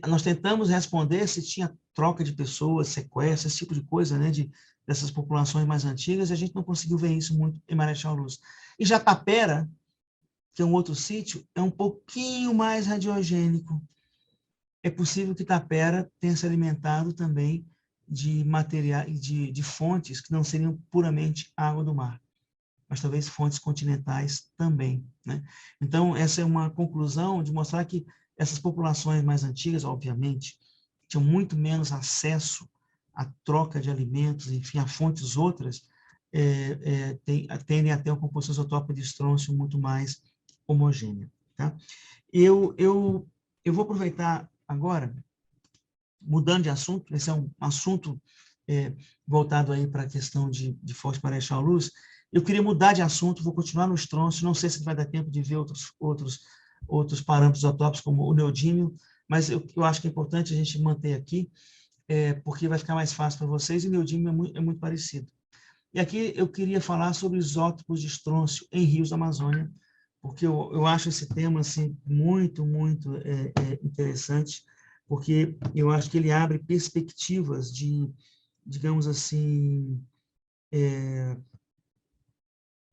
nós tentamos responder se tinha troca de pessoas, sequestro, esse tipo de coisa, né, dessas populações mais antigas, e a gente não conseguiu ver isso muito em Marechal Luz. E já Tapera, que é um outro sítio, é um pouquinho mais radiogênico. É possível que Tapera tenha se alimentado também de materiais, de fontes que não seriam puramente água do mar. mas talvez fontes continentais também, né? Então, essa é uma conclusão de mostrar que essas populações mais antigas, obviamente, tinham muito menos acesso à troca de alimentos, enfim, a fontes outras, tendem a ter uma composição isotópica de estrôncio muito mais homogênea. Tá? Eu vou aproveitar agora, mudando de assunto, esse é um assunto voltado aí para a questão de Forte Marechal Luz. Eu queria mudar de assunto, vou continuar no estrôncio, não sei se vai dar tempo de ver outros parâmetros isotópicos, como o neodímio, mas eu acho que é importante a gente manter aqui, porque vai ficar mais fácil para vocês, e o neodímio é muito parecido. E aqui eu queria falar sobre isótopos de estrôncio em rios da Amazônia, porque eu acho esse tema assim, muito interessante, porque eu acho que ele abre perspectivas de, digamos assim,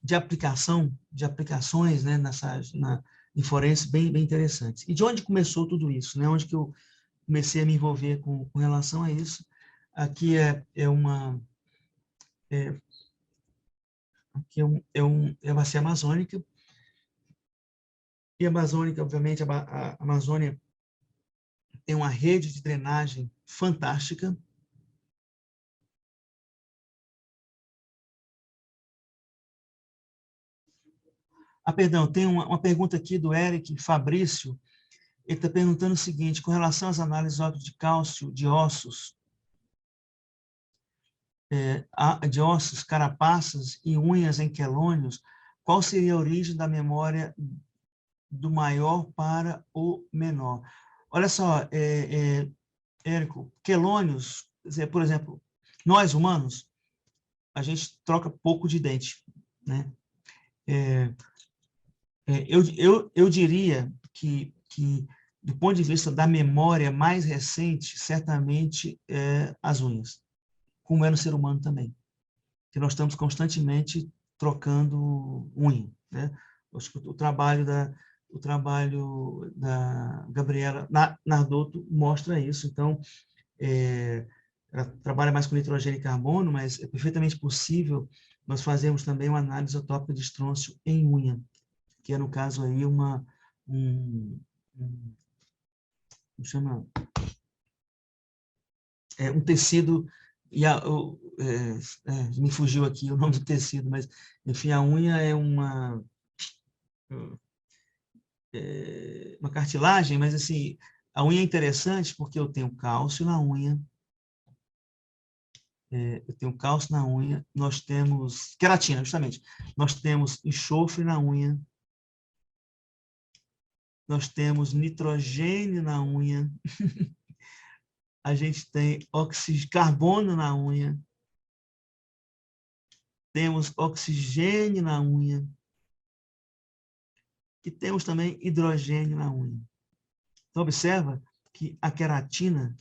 de aplicações, né, em forense bem interessantes. E de onde começou tudo isso? Né? Onde que eu comecei a me envolver com relação a isso? Aqui é a bacia amazônica, e a amazônica, obviamente, a Amazônia tem uma rede de drenagem fantástica. Perdão, tem uma pergunta aqui do Eric Fabrício. Ele está perguntando o seguinte, com relação às análises de cálcio de ossos, carapaças e unhas em quelônios, qual seria a origem da memória do maior para o menor? Olha só, Érico, quelônios, por exemplo, nós humanos, a gente troca pouco de dente, né? Eu diria que, do ponto de vista da memória mais recente, certamente as unhas, como é no ser humano também, que nós estamos constantemente trocando unha, né? Acho que o trabalho da Gabriela Nardotto mostra isso. Então, ela trabalha mais com nitrogênio e carbono, mas é perfeitamente possível nós fazermos também uma análise isotópica de estrôncio em unha, que é, no caso, aí um tecido, e me fugiu aqui o nome do tecido, mas, enfim, a unha é uma cartilagem, mas, assim, a unha é interessante porque eu tenho cálcio na unha, nós temos queratina, justamente, nós temos enxofre na unha, nós temos nitrogênio na unha, a gente tem carbono na unha, temos oxigênio na unha, e temos também hidrogênio na unha. Então, observa que a queratina,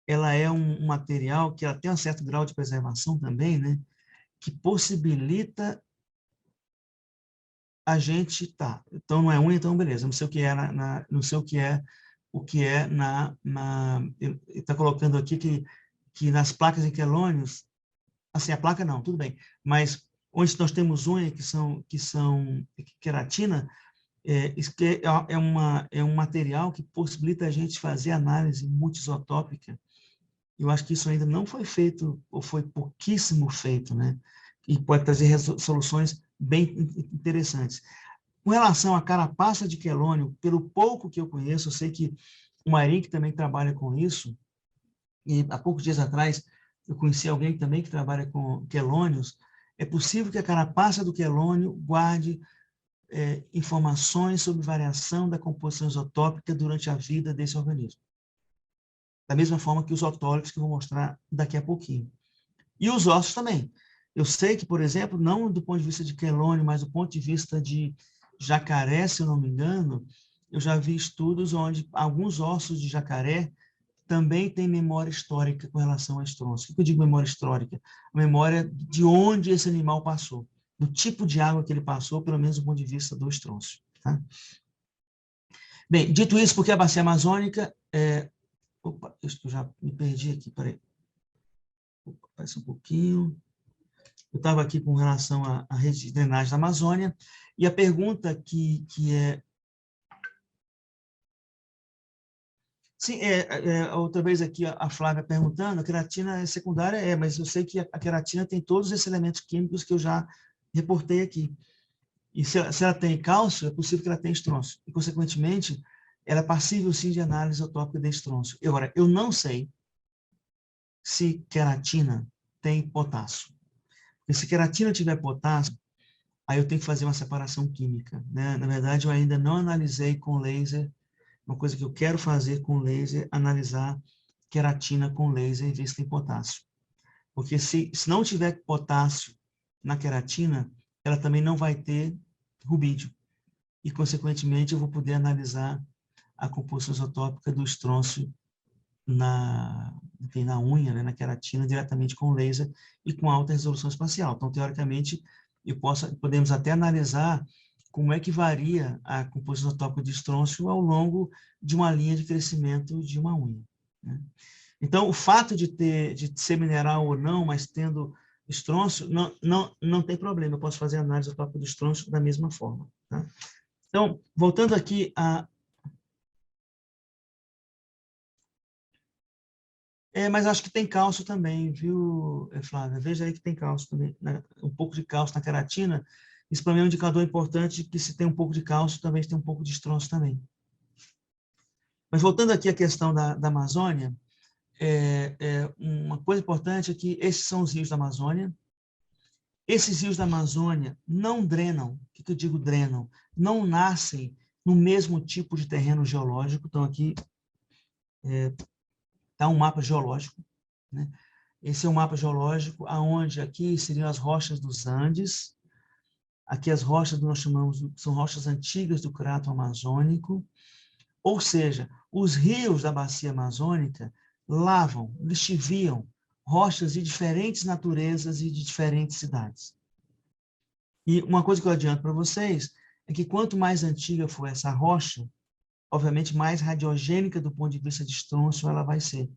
ela é um material que ela tem um certo grau de preservação também, né? Que possibilita a gente, então não é unha, então beleza, não sei o que é não sei ele está colocando aqui que nas placas em quelônios, assim, a placa não, tudo bem, mas onde nós temos unha que são queratina, é um material que possibilita a gente fazer análise multiisotópica. Eu acho que isso ainda não foi feito, ou foi pouquíssimo feito, né? E pode trazer soluções bem interessantes. Com relação à carapaça de quelônio, pelo pouco que eu conheço, eu sei que o Marinho também trabalha com isso, e há poucos dias atrás eu conheci alguém também que trabalha com quelônios. É possível que a carapaça do quelônio guarde informações sobre variação da composição isotópica durante a vida desse organismo. Da mesma forma que os otólogos, que eu vou mostrar daqui a pouquinho. E os ossos também. Eu sei que, por exemplo, não do ponto de vista de quelônio, mas do ponto de vista de jacaré, se eu não me engano, eu já vi estudos onde alguns ossos de jacaré também têm memória histórica com relação a estrôncio. O que eu digo memória histórica? A memória de onde esse animal passou, do tipo de água que ele passou, pelo menos do ponto de vista do estrôncio. Tá? Bem, dito isso, porque a bacia amazônica Opa, eu já me perdi aqui, peraí. Opa, parece um pouquinho. Eu estava aqui com relação à rede de drenagem da Amazônia, e a pergunta que é... Sim, outra vez aqui a Flávia perguntando, a queratina é secundária? Mas eu sei que a queratina tem todos esses elementos químicos que eu já reportei aqui. E se ela tem cálcio, é possível que ela tenha estrôncio. E, consequentemente, ela é passível, sim, de análise isotópica de estrôncio. Agora, eu não sei se queratina tem potássio. Porque se queratina tiver potássio, aí eu tenho que fazer uma separação química, né? Na verdade, eu ainda não analisei com laser. Uma coisa que eu quero fazer com laser, analisar queratina com laser e ver se tem potássio. Porque se não tiver potássio na queratina, ela também não vai ter rubídio. E, consequentemente, eu vou poder analisar a composição isotópica do estrôncio na unha, né, na queratina, diretamente com laser e com alta resolução espacial. Então, teoricamente, podemos até analisar como é que varia a composição isotópica de estrôncio ao longo de uma linha de crescimento de uma unha, né? Então, o fato de ser mineral ou não, mas tendo estrôncio, não tem problema. Eu posso fazer a análise isotópica do estrôncio da mesma forma, tá? Então, voltando aqui a... mas acho que tem cálcio também, viu, Flávia? Veja aí que tem cálcio também, né? Um pouco de cálcio na queratina. Isso para mim é um indicador importante, que se tem um pouco de cálcio, talvez tenha um pouco de estrôncio também. Mas voltando aqui à questão da Amazônia, uma coisa importante é que esses são os rios da Amazônia. Esses rios da Amazônia não drenam. O que eu digo drenam? Não nascem no mesmo tipo de terreno geológico. Então, aqui está um mapa geológico, né? Esse é um mapa geológico, aonde aqui seriam as rochas dos Andes. Aqui as rochas que nós chamamos, são rochas antigas do Crato Amazônico. Ou seja, os rios da bacia amazônica lavam, lixiviam rochas de diferentes naturezas e de diferentes cidades. E uma coisa que eu adianto para vocês é que quanto mais antiga for essa rocha, obviamente mais radiogênica do ponto de vista de estrôncio ela vai ser.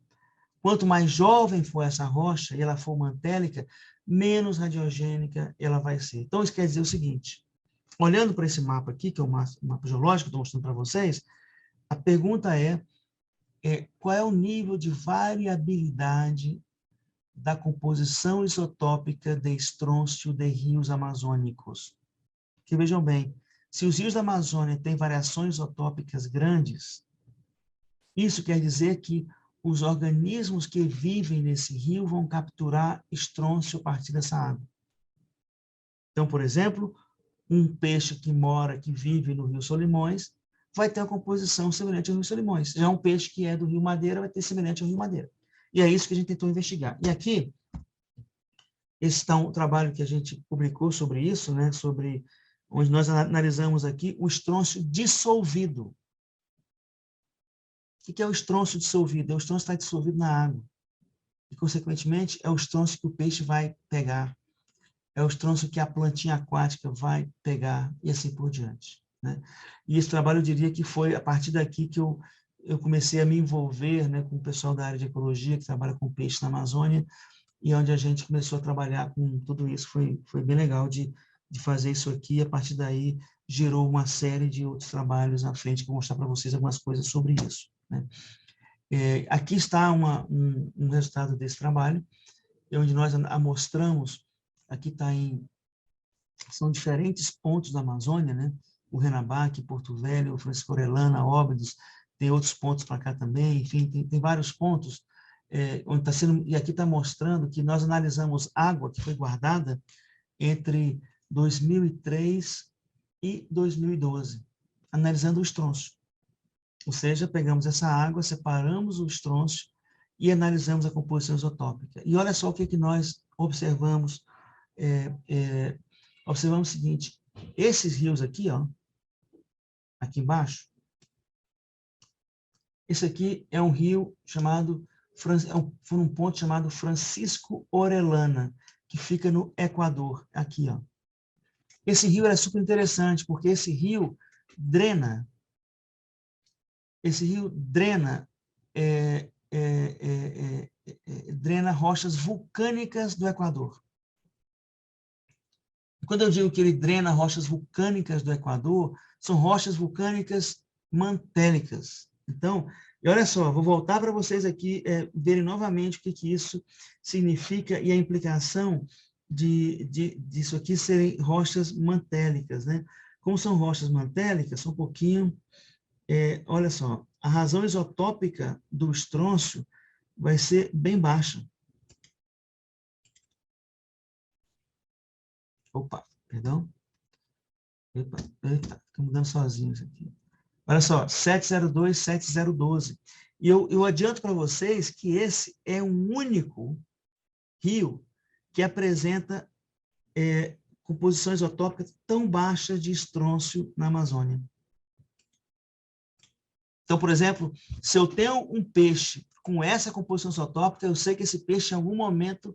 Quanto mais jovem for essa rocha e ela for mantélica, menos radiogênica ela vai ser. Então, isso quer dizer o seguinte, olhando para esse mapa aqui, que é o mapa geológico que eu estou mostrando para vocês, a pergunta qual é o nível de variabilidade da composição isotópica de estrôncio de rios amazônicos? Porque, vejam bem, se os rios da Amazônia têm variações isotópicas grandes, isso quer dizer que os organismos que vivem nesse rio vão capturar estrôncio a partir dessa água. Então, por exemplo, um peixe que vive no Rio Solimões, vai ter uma composição semelhante ao Rio Solimões. Já um peixe que é do Rio Madeira vai ter semelhante ao Rio Madeira. E é isso que a gente tentou investigar. E aqui, esse está um trabalho que a gente publicou sobre isso, né, onde nós analisamos aqui o estrôncio dissolvido. O que é o estrôncio dissolvido? O estrôncio está dissolvido na água. E, consequentemente, é o estrôncio que o peixe vai pegar. É o estrôncio que a plantinha aquática vai pegar, e assim por diante, né? E esse trabalho, eu diria que foi a partir daqui que eu comecei a me envolver, né, com o pessoal da área de ecologia, que trabalha com peixe na Amazônia, e onde a gente começou a trabalhar com tudo isso. Foi bem legal de fazer isso aqui, e a partir daí gerou uma série de outros trabalhos à frente, que eu vou mostrar para vocês algumas coisas sobre isso, né? Aqui está um resultado desse trabalho, onde nós mostramos, aqui são diferentes pontos da Amazônia, né? O Renabaque, Porto Velho, Francisco Orellana, Óbidos, tem outros pontos para cá também, enfim, tem vários pontos, onde está sendo, e aqui está mostrando que nós analisamos água que foi guardada entre 2003 e 2012, analisando o estrôncio. Ou seja, pegamos essa água, separamos o estrôncio e analisamos a composição isotópica. E olha só o que nós observamos. Observamos o seguinte, esses rios aqui, ó, aqui embaixo, esse aqui é um rio chamado, foi um ponto chamado Francisco Orellana, que fica no Equador, aqui, ó. Esse rio era super interessante, porque esse rio drena drena rochas vulcânicas do Equador. quando eu digo que ele drena rochas vulcânicas do Equador, são rochas vulcânicas mantélicas. Então, e olha só, vou voltar para vocês aqui verem novamente o que isso significa e a implicação disso aqui serem rochas mantélicas, né? Como são rochas mantélicas, um pouquinho, olha só, a razão isotópica do estrôncio vai ser bem baixa. Opa, perdão. Eita, fica mudando sozinho isso aqui. Olha só, 702, 7012. E eu adianto para vocês que esse é um único rio que apresenta composições isotópicas tão baixas de estrôncio na Amazônia. Então, por exemplo, se eu tenho um peixe com essa composição isotópica, eu sei que esse peixe em algum momento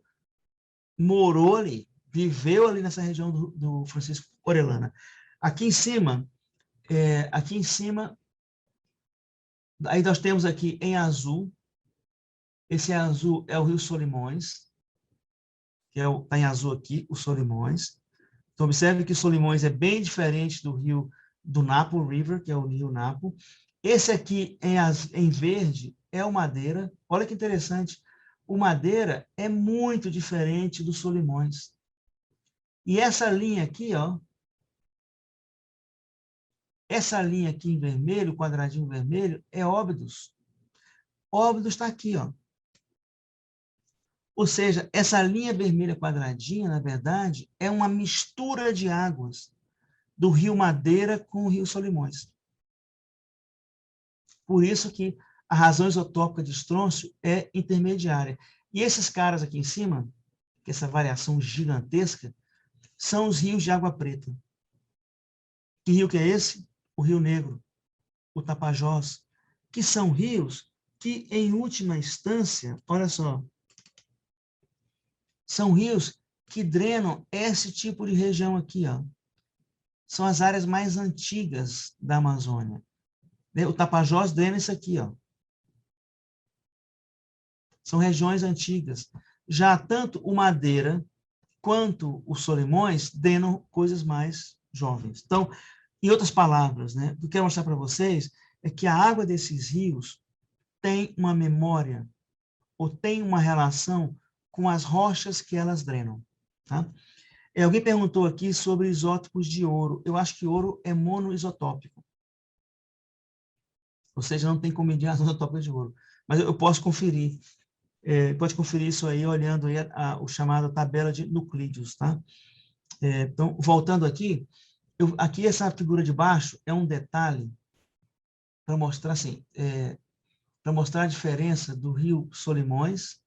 morou ali, viveu ali nessa região do Francisco Orellana. Aqui em cima, aí nós temos aqui em azul, esse azul é o Rio Solimões, que está em azul aqui, o Solimões. Então, observe que Solimões é bem diferente do Napo River, que é o Rio Napo. Esse aqui em verde é o Madeira. Olha que interessante. O Madeira é muito diferente do Solimões. E essa linha aqui, ó, essa linha aqui em vermelho, quadradinho vermelho, é Óbidos. Óbidos está aqui, ó. Ou seja, essa linha vermelha quadradinha, na verdade, é uma mistura de águas do Rio Madeira com o Rio Solimões. Por isso que a razão isotópica de estrôncio é intermediária. E esses caras aqui em cima, que essa variação gigantesca, são os rios de água preta. Que rio que é esse? O Rio Negro, o Tapajós, que são rios que, em última instância, olha só, são rios que drenam esse tipo de região aqui, ó. São as áreas mais antigas da Amazônia. O Tapajós drena isso aqui, ó. São regiões antigas. Já tanto o Madeira quanto o Solimões drenam coisas mais jovens. Então, em outras palavras, né, o que eu quero mostrar para vocês é que a água desses rios tem uma memória ou tem uma relação com as rochas que elas drenam. Tá? Alguém perguntou aqui sobre isótopos de ouro. Eu acho que ouro é monoisotópico. Ou seja, não tem como medir as isotópicas de ouro. Mas eu posso conferir. Pode conferir isso aí olhando aí o chamado tabela de nuclídeos. Tá? Então, voltando aqui, aqui essa figura de baixo é um detalhe para mostrar assim, para mostrar a diferença do rio Solimões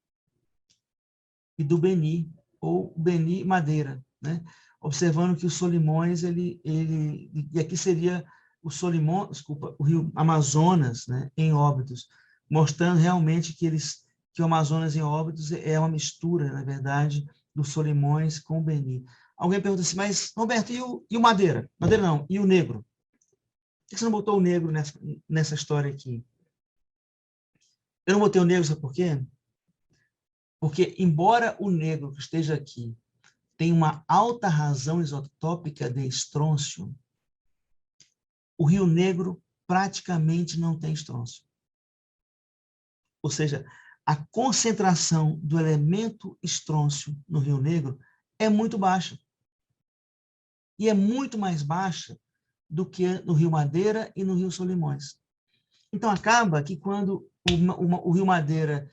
e do Beni, ou Beni Madeira, né? Observando que o Solimões, e aqui seria o Solimões, desculpa, o rio Amazonas, né, em Óbidos, mostrando realmente que o Amazonas em Óbidos é uma mistura, na verdade, do Solimões com o Beni. Alguém pergunta assim, mas, Roberto, e o Madeira? Madeira não, e o negro? Por que você não botou o negro nessa história aqui? Eu não botei o negro, sabe por quê? Porque, embora o negro que esteja aqui tenha uma alta razão isotópica de estrôncio, o Rio Negro praticamente não tem estrôncio. Ou seja, a concentração do elemento estrôncio no Rio Negro é muito baixa. E é muito mais baixa do que no Rio Madeira e no Rio Solimões. Então, acaba que quando o Rio Madeira,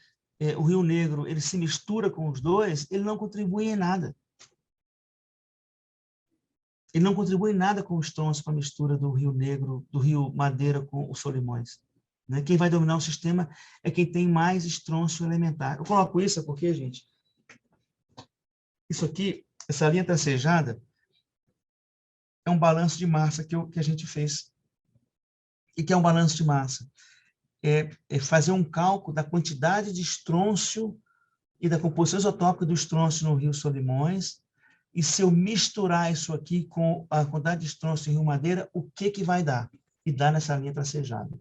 o Rio Negro, ele se mistura com os dois, ele não contribui em nada. Ele não contribui em nada com o estrôncio, com a mistura do Rio Negro, do Rio Madeira com os Solimões. Né? Quem vai dominar o sistema é quem tem mais estrôncio elementar. Eu coloco isso porque, gente, isso aqui, essa linha tracejada, é um balanço de massa que a gente fez. E que é um balanço de massa? É fazer um cálculo da quantidade de estrôncio e da composição isotópica do estrôncio no Rio Solimões, e se eu misturar isso aqui com a quantidade de estrôncio em Rio Madeira, o que vai dar? E dá nessa linha tracejada.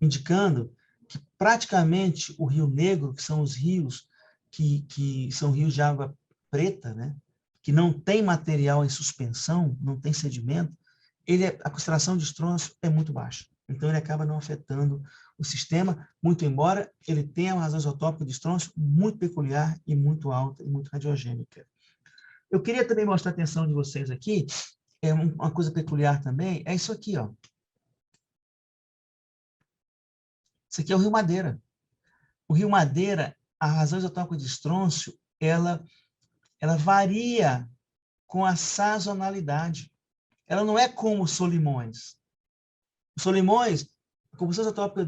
Indicando que praticamente o Rio Negro, que são os rios que são rios de água preta, né? que não tem material em suspensão, não tem sedimento, a concentração de estrôncio é muito baixa. Então, ele acaba não afetando o sistema, muito embora ele tenha uma razão isotópica de estrôncio muito peculiar e muito alta e muito radiogênica. Eu queria também mostrar a atenção de vocês aqui, uma coisa peculiar também, é isso aqui, ó. Isso aqui é o Rio Madeira. O Rio Madeira, a razão isotópica de estrôncio, ela varia com a sazonalidade. Ela não é como o Solimões. O Solimões, a composição isotópica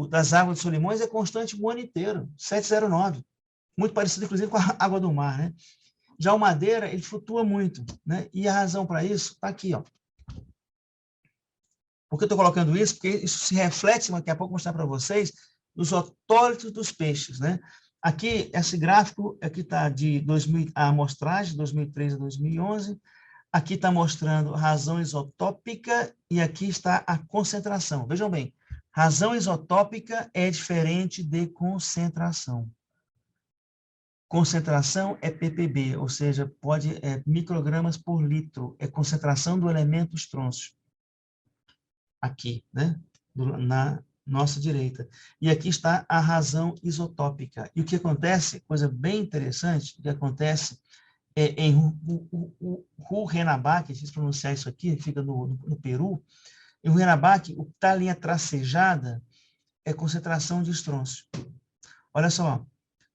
das águas de Solimões é constante o ano inteiro, 709. Muito parecido, inclusive, com a água do mar, né? Já o Madeira, ele flutua muito, né? E a razão para isso está aqui, ó. Por que eu estou colocando isso? Porque isso se reflete, daqui a pouco vou mostrar para vocês, nos otólitos dos peixes, né? Aqui, esse gráfico, aqui está a amostragem, de 2003 a 2011. Aqui está mostrando razão isotópica e aqui está a concentração. Vejam bem, razão isotópica é diferente de concentração. Concentração é ppb, ou seja, microgramas por litro, é concentração do elemento estrôncio. Aqui, né? Na nossa direita. E aqui está a razão isotópica. E o que acontece, coisa bem interessante, o que acontece em Huajuabaque, deixa eu pronunciar isso aqui, fica no Peru, em Huajuabaque, o que está a linha tracejada é concentração de estrôncio. Olha só,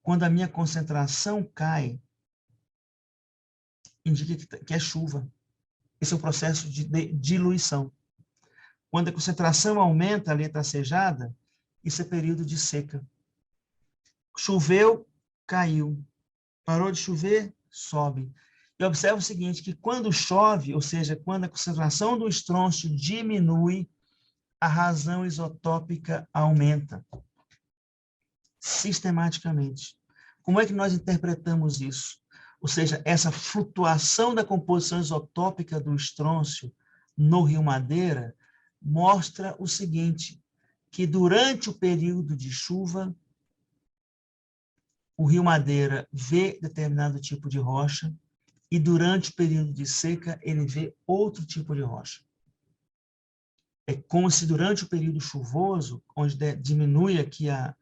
quando a minha concentração cai, indica que é chuva. Esse é o processo de diluição. Quando a concentração aumenta, a linha tracejada, isso é período de seca. Choveu, caiu. Parou de chover, sobe. E observa o seguinte, que quando chove, ou seja, quando a concentração do estrôncio diminui, a razão isotópica aumenta. Sistematicamente. Como é que nós interpretamos isso? Ou seja, essa flutuação da composição isotópica do estrôncio no Rio Madeira mostra o seguinte, que durante o período de chuva, o Rio Madeira vê determinado tipo de rocha e durante o período de seca ele vê outro tipo de rocha. É como se durante o período chuvoso, onde diminui aqui a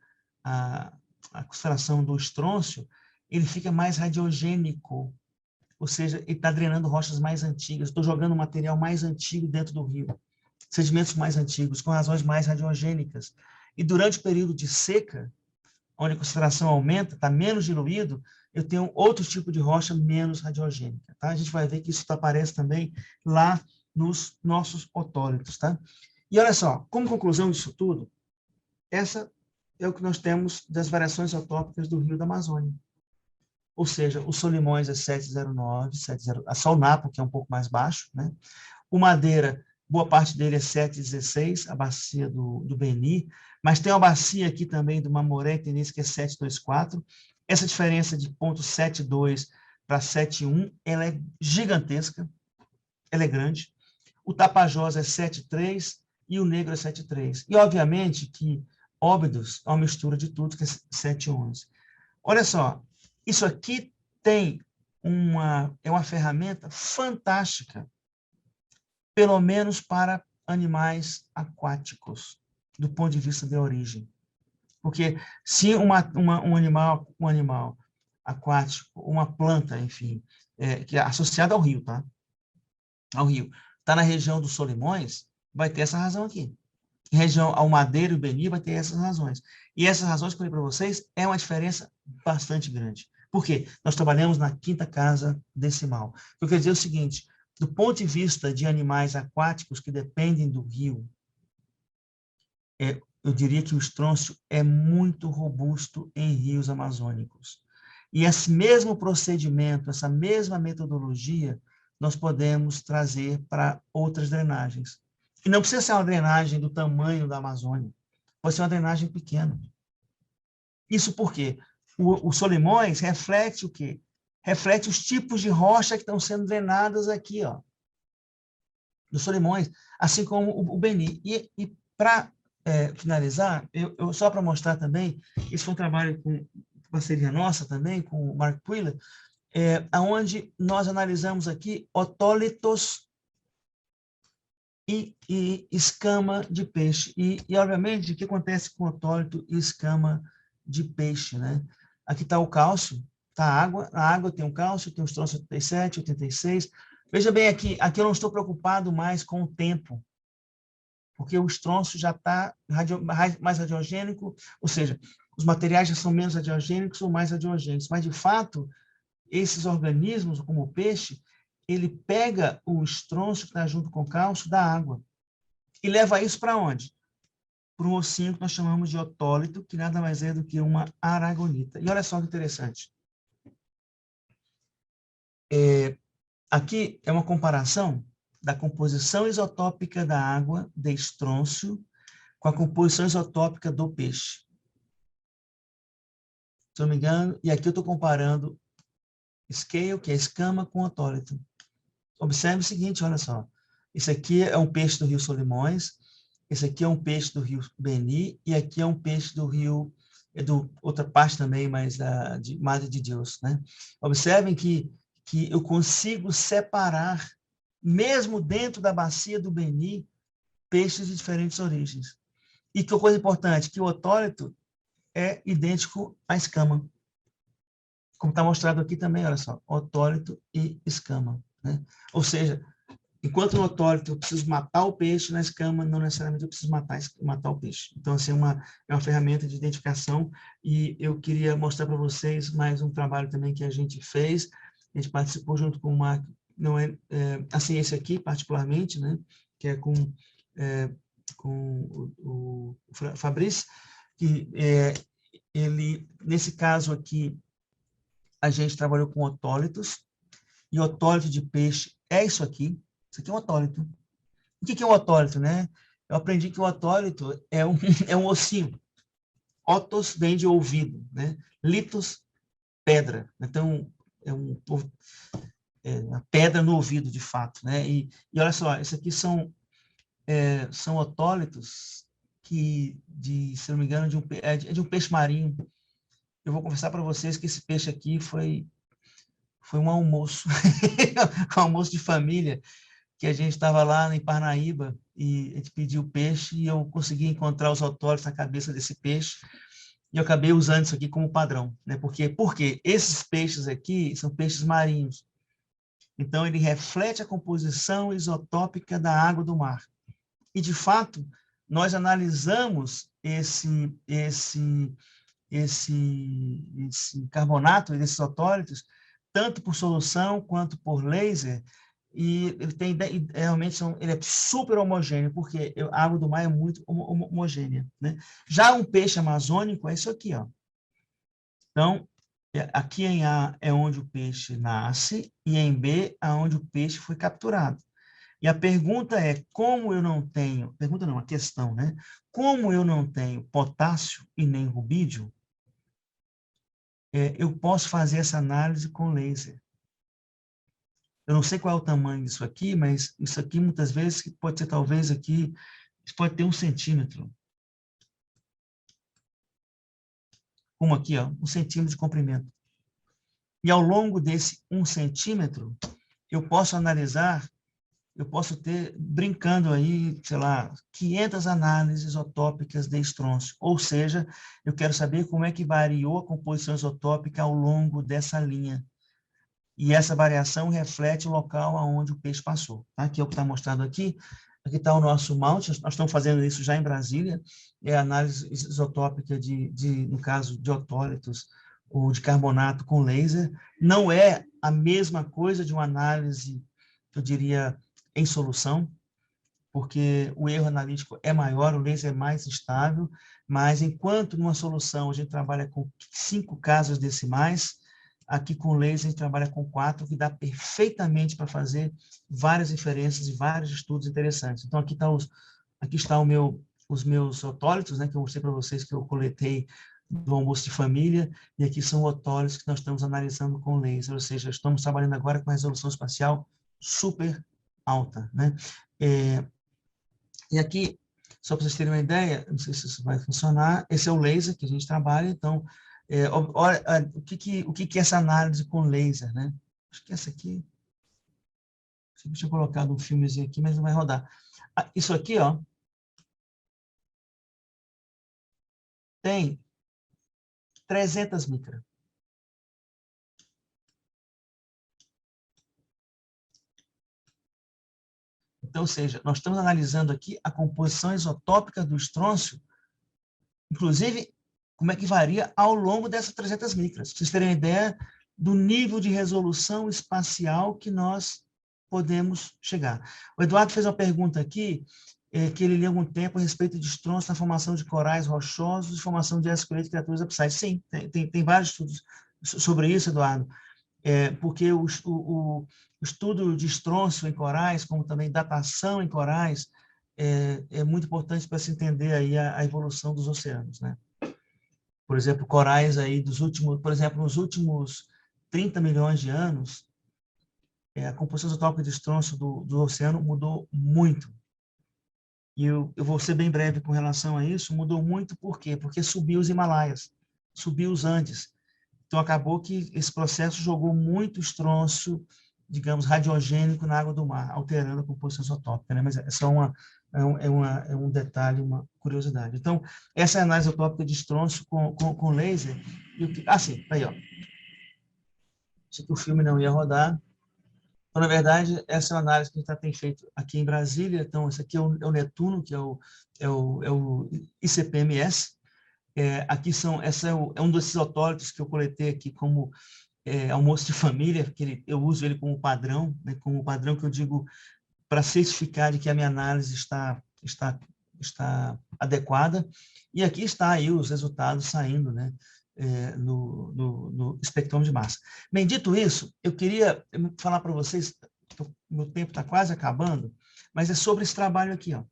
concentração do estrôncio, ele fica mais radiogênico, ou seja, ele está drenando rochas mais antigas, estou jogando material mais antigo dentro do rio, sedimentos mais antigos, com razões mais radiogênicas. E durante o período de seca, onde a concentração aumenta, está menos diluído, eu tenho outro tipo de rocha menos radiogênica. Tá? A gente vai ver que isso aparece também lá nos nossos otólitos. Tá? E olha só, como conclusão disso tudo, essa é o que nós temos das variações isotópicas do rio da Amazônia. Ou seja, o Solimões é 709, só o Napo, que é um pouco mais baixo, né? O Madeira, boa parte dele é 716, a bacia do Beni, mas tem uma bacia aqui também do Mamoré, que que é 724. Essa diferença de 0,72 para 7,1, ela é gigantesca, ela é grande. O Tapajós é 7,3 e o Negro é 7,3. E, obviamente, que Óbidos é uma mistura de tudo, que é 7,11. Olha só, isso aqui é uma ferramenta fantástica, pelo menos para animais aquáticos, do ponto de vista de origem. Porque se um animal aquático, uma planta, enfim, que é associada ao rio, tá? Ao rio, está na região dos Solimões, vai ter essa razão aqui. Em região ao Madeira e o Beni vai ter essas razões. E essas razões que eu falei para vocês é uma diferença bastante grande. Por quê? Nós trabalhamos na quinta casa decimal. Eu quero dizer o seguinte, do ponto de vista de animais aquáticos que dependem do rio, eu diria que o estrôncio é muito robusto em rios amazônicos. E esse mesmo procedimento, essa mesma metodologia, nós podemos trazer para outras drenagens. E não precisa ser uma drenagem do tamanho da Amazônia. Pode ser uma drenagem pequena. Isso porque o Solimões reflete o quê? Reflete os tipos de rocha que estão sendo drenadas aqui, ó, do Solimões, assim como o Beni. E para finalizar, só para mostrar também, esse foi um trabalho com parceria nossa também, com o Mark Quiller, onde nós analisamos aqui otólitos e escama de peixe. E, obviamente, o que acontece com otólito e escama de peixe, né? Aqui está o cálcio, tá a água. A água tem um cálcio, tem os trônicos 87, 86. Veja bem aqui eu não estou preocupado mais com o tempo, porque o estronço já está mais radiogênico, ou seja, os materiais já são menos radiogênicos ou mais radiogênicos. Mas, de fato, esses organismos, como o peixe, ele pega o estronço que está junto com o cálcio da água e leva isso para onde? Para um ossinho que nós chamamos de otólito, que nada mais é do que uma aragonita. E olha só que interessante. Aqui é uma comparação da composição isotópica da água de estrôncio com a composição isotópica do peixe. Se não me engano, e aqui eu estou comparando scale, que é escama, com otólito. Observe o seguinte, olha só. Esse aqui é um peixe do rio Solimões, esse aqui é um peixe do rio Beni, e aqui é um peixe do rio, outra parte também, mas de Madre de Deus, né? Observem que eu consigo separar, mesmo dentro da bacia do Beni, peixes de diferentes origens. E que coisa importante, que o otólito é idêntico à escama. Como está mostrado aqui também, olha só, otólito e escama, né? Ou seja, enquanto no otólito eu preciso matar o peixe, na escama não necessariamente eu preciso matar o peixe. Então, assim, é uma ferramenta de identificação, e eu queria mostrar para vocês mais um trabalho também que a gente fez. A gente participou junto com o Marco, não assim, esse aqui particularmente, né, que é com o Fabrício, que ele, nesse caso aqui, a gente trabalhou com otólitos, e otólito de peixe é isso aqui. Isso aqui é um otólito. O que é um otólito, né? Eu aprendi que o otólito é um ossinho. Otos vem de ouvido, né? Litos, pedra. Então, é uma pedra no ouvido, de fato, né? E olha só, isso aqui são otólitos que, se não me engano, de um peixe marinho. Eu vou confessar para vocês que esse peixe aqui foi um almoço, um almoço de família, que a gente estava lá em Parnaíba e a gente pediu peixe e eu consegui encontrar os otólitos na cabeça desse peixe e eu acabei usando isso aqui como padrão, né? Porque esses peixes aqui são peixes marinhos. Então, ele reflete a composição isotópica da água do mar. E, de fato, nós analisamos esse carbonato, esses otólitos, tanto por solução quanto por laser, e realmente ele é super homogêneo, porque a água do mar é muito homogênea, né? Já um peixe amazônico é isso aqui, ó. Então, aqui em A é onde o peixe nasce, e em B é onde o peixe foi capturado. E a pergunta é, a questão, né? Como eu não tenho potássio e nem rubídio, eu posso fazer essa análise com laser. Eu não sei qual é o tamanho disso aqui, mas isso aqui muitas vezes pode ser talvez aqui, isso pode ter 1 centímetro. Como aqui, ó, 1 centímetro de comprimento. E ao longo desse 1 centímetro, eu posso analisar, eu posso ter, brincando aí, sei lá, 500 análises isotópicas de estrôncio. Ou seja, eu quero saber como é que variou a composição isotópica ao longo dessa linha. E essa variação reflete o local aonde o peixe passou. Tá? Aqui é o que está mostrado aqui. Aqui está o nosso mount. Nós estamos fazendo isso já em Brasília. É a análise isotópica no caso, de otólitos ou de carbonato com laser. Não é a mesma coisa de uma análise, eu diria, em solução, porque o erro analítico é maior, o laser é mais estável, mas enquanto numa solução a gente trabalha com 5 casas decimais, aqui com laser a gente trabalha com 4, que dá perfeitamente para fazer várias inferências e vários estudos interessantes. Então, aqui está os meus otólitos, né, que eu mostrei para vocês que eu coletei do almoço de família, e aqui são otólitos que nós estamos analisando com laser, ou seja, estamos trabalhando agora com resolução espacial super alta, né? E aqui, só para vocês terem uma ideia, não sei se isso vai funcionar, esse é o laser que a gente trabalha, então, Olha, o que é essa análise com laser, né? Acho que essa aqui... Eu tinha colocado um filmezinho aqui, mas não vai rodar. Isso aqui, ó, tem 300 micras. Então, ou seja, nós estamos analisando aqui a composição isotópica do estrôncio, inclusive, como é que varia ao longo dessas 300 micras. Para vocês terem uma ideia do nível de resolução espacial que nós podemos chegar. O Eduardo fez uma pergunta aqui, que ele leu há algum tempo a respeito de estrôncio na formação de corais rochosos e formação de esqueletos de criaturas abissais. Sim, tem vários estudos sobre isso, Eduardo. Porque o estudo de estrôncio em corais, como também datação em corais, é muito importante para se entender aí a evolução dos oceanos, né? Por exemplo, corais aí por exemplo, nos últimos 30 milhões de anos, a composição isotópica de estrôncio do oceano mudou muito. E eu vou ser bem breve com relação a isso. Mudou muito por quê? Porque subiu os Himalaias, subiu os Andes. Então, acabou que esse processo jogou muito estrôncio, digamos, radiogênico na água do mar, alterando a composição isotópica, né? Mas é só um detalhe, uma curiosidade. Então, essa é a análise isotópica de estrôncio com laser. Sim, aí, ó. Isso aqui o filme não ia rodar. Então, na verdade, essa é uma análise que a gente tem feito aqui em Brasília. Então, esse aqui é o Netuno, que é o ICP-MS. Aqui é um desses autólitos que eu coletei aqui como almoço de família, que eu uso ele como padrão, né, como padrão que eu digo para certificar de que a minha análise está adequada. E aqui está aí os resultados saindo, né, no espectrômetro de massa. Bem, dito isso, eu queria falar para vocês, meu tempo está quase acabando, mas é sobre esse trabalho aqui, ó.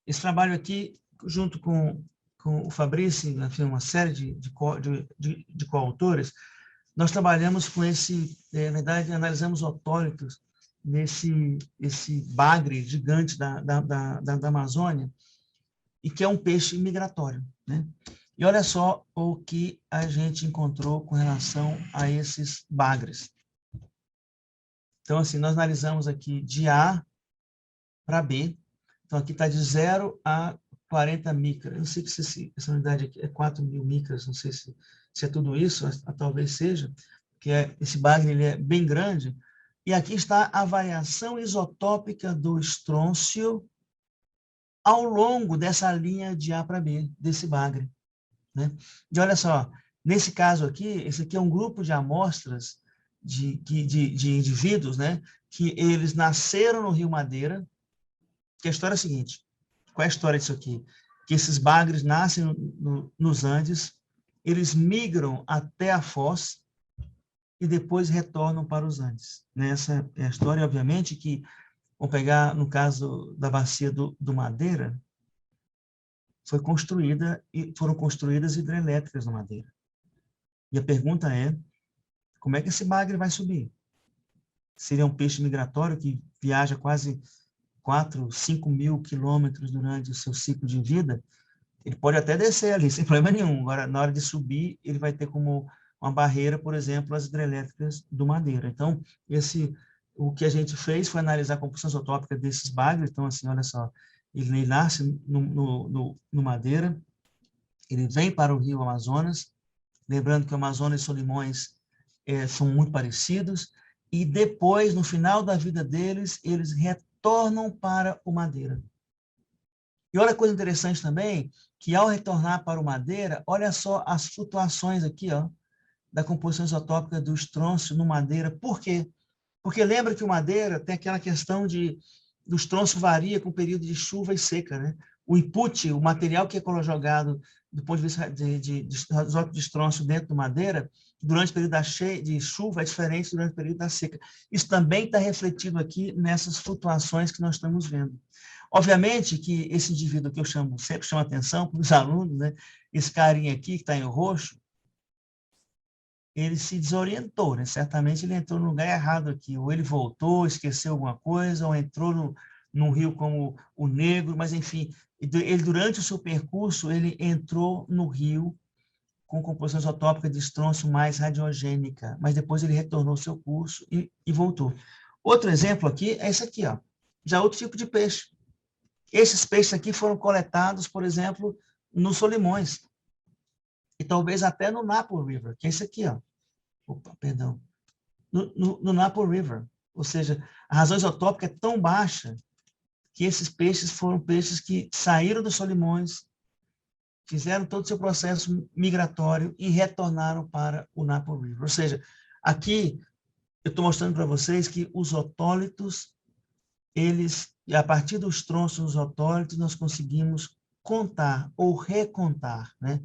Esse trabalho aqui, junto com o Fabrício, enfim, uma série de coautores, nós trabalhamos com na verdade, analisamos otólitos esse bagre gigante da Amazônia, e que é um peixe migratório, né? E olha só o que a gente encontrou com relação a esses bagres. Então, assim, nós analisamos aqui de A para B. Então, aqui está de 0 a 40 micras. Eu não sei se essa unidade aqui é 4.000 micras, não sei se é tudo isso, talvez seja, que esse bagre ele é bem grande. E aqui está a variação isotópica do estrôncio ao longo dessa linha de A para B, desse bagre, né? E olha só, nesse caso aqui, esse aqui é um grupo de amostras de indivíduos, né, que eles nasceram no Rio Madeira, que a história é a seguinte: qual é a história disso aqui? Que esses bagres nascem nos Andes, eles migram até a Foz e depois retornam para os Andes. Essa é a história, obviamente, que, vamos pegar no caso da bacia do Madeira, foram construídas hidrelétricas na Madeira. E a pergunta é, como é que esse bagre vai subir? Seria um peixe migratório que viaja quase 4, 5 mil quilômetros durante o seu ciclo de vida? Ele pode até descer ali, sem problema nenhum. Agora, na hora de subir, ele vai ter como uma barreira, por exemplo, as hidrelétricas do Madeira. Então, o que a gente fez foi analisar a composição isotópica desses bagres. Então, assim, olha só, ele nasce no Madeira, ele vem para o rio Amazonas, lembrando que o Amazonas e Solimões são muito parecidos, e depois, no final da vida deles, eles retornam para o Madeira. E olha a coisa interessante também, que ao retornar para o Madeira, olha só as flutuações aqui, ó, da composição isotópica do estrôncio no Madeira. Por quê? Porque lembra que o Madeira tem aquela questão do estrôncio varia com o período de chuva e seca, né? O input, o material que é jogado do ponto de vista de isótopo de estrôncio dentro do Madeira, durante o período de chuva é diferente durante o período da seca. Isso também está refletido aqui nessas flutuações que nós estamos vendo. Obviamente que esse indivíduo que eu sempre chamo atenção para os alunos, né? Esse carinha aqui que está em roxo, ele se desorientou, né? Certamente ele entrou no lugar errado aqui, ou ele voltou, esqueceu alguma coisa, ou entrou num rio como o Negro, mas, enfim, ele, durante o seu percurso, ele entrou no rio com composição isotópica de estrôncio mais radiogênica, mas depois ele retornou ao seu curso e voltou. Outro exemplo aqui é esse aqui, ó, já outro tipo de peixe. Esses peixes aqui foram coletados, por exemplo, nos Solimões, e talvez até no Napo River, que é esse aqui, ó. Opa, perdão. No Napo River. Ou seja, a razão isotópica é tão baixa que esses peixes foram peixes que saíram dos Solimões, fizeram todo o seu processo migratório e retornaram para o Napo River. Ou seja, aqui eu estou mostrando para vocês que os otólitos, eles, a partir dos tronços dos otólitos, nós conseguimos contar ou recontar, né,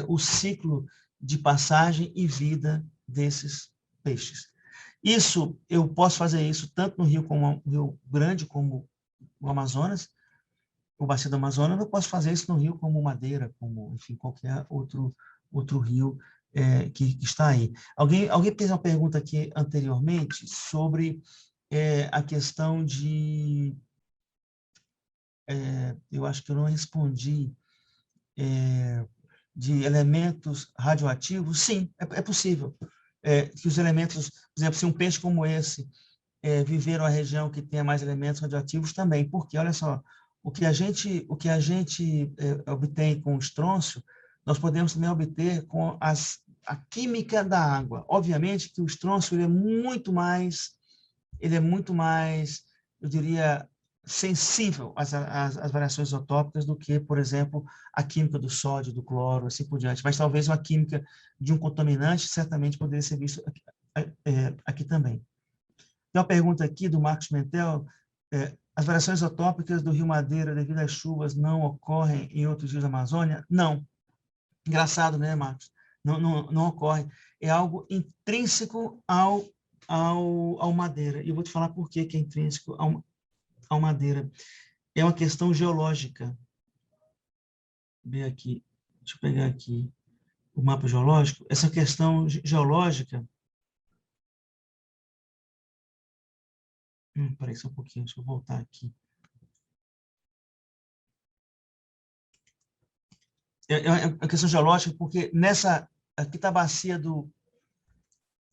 o ciclo de passagem e vida desses peixes. Isso, eu posso fazer isso tanto no Rio Grande como no Amazonas, o bacia do Amazonas, eu posso fazer isso no rio como Madeira, como, enfim, qualquer outro rio que está aí. Alguém fez uma pergunta aqui anteriormente sobre a questão de... eu acho que eu não respondi, de elementos radioativos. Sim, é possível. Que os elementos, por exemplo, se um peixe como esse viver numa região que tenha mais elementos radioativos também, porque, olha só, o que a gente obtém com o estrôncio, nós podemos também obter com a química da água. Obviamente que o estrôncio ele é muito mais, eu diria, sensível às variações isotópicas do que, por exemplo, a química do sódio, do cloro, assim por diante. Mas talvez uma química de um contaminante certamente poderia ser visto aqui também. Tem uma pergunta aqui do Marcos Mentel. As variações isotópicas do Rio Madeira devido às chuvas não ocorrem em outros rios da Amazônia? Não. Engraçado, né, Marcos? Não ocorre. É algo intrínseco ao Madeira. E eu vou te falar por que é intrínseco ao Madeira. É uma questão geológica. Ver aqui. Deixa eu pegar aqui o mapa geológico. Essa questão geológica... Peraí só um pouquinho, deixa eu voltar aqui. É uma questão geológica, porque aqui está a bacia do...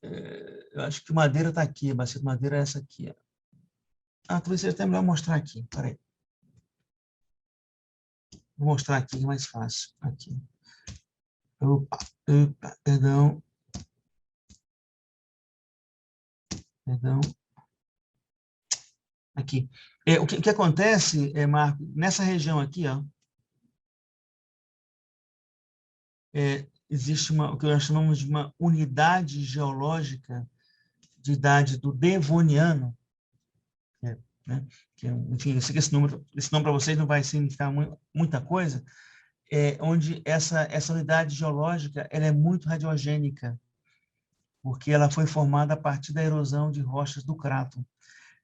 eu acho que Madeira está aqui, a bacia do Madeira é essa aqui. Talvez seja até melhor mostrar aqui, peraí. Vou mostrar aqui, é mais fácil. Aqui. Opa, perdão. Perdão. Aqui. O que acontece, Marco, nessa região aqui, ó, existe o que nós chamamos de uma unidade geológica de idade do Devoniano, né? Enfim, eu sei que esse nome para vocês não vai significar muita coisa, onde essa unidade geológica ela é muito radiogênica, porque ela foi formada a partir da erosão de rochas do Craton.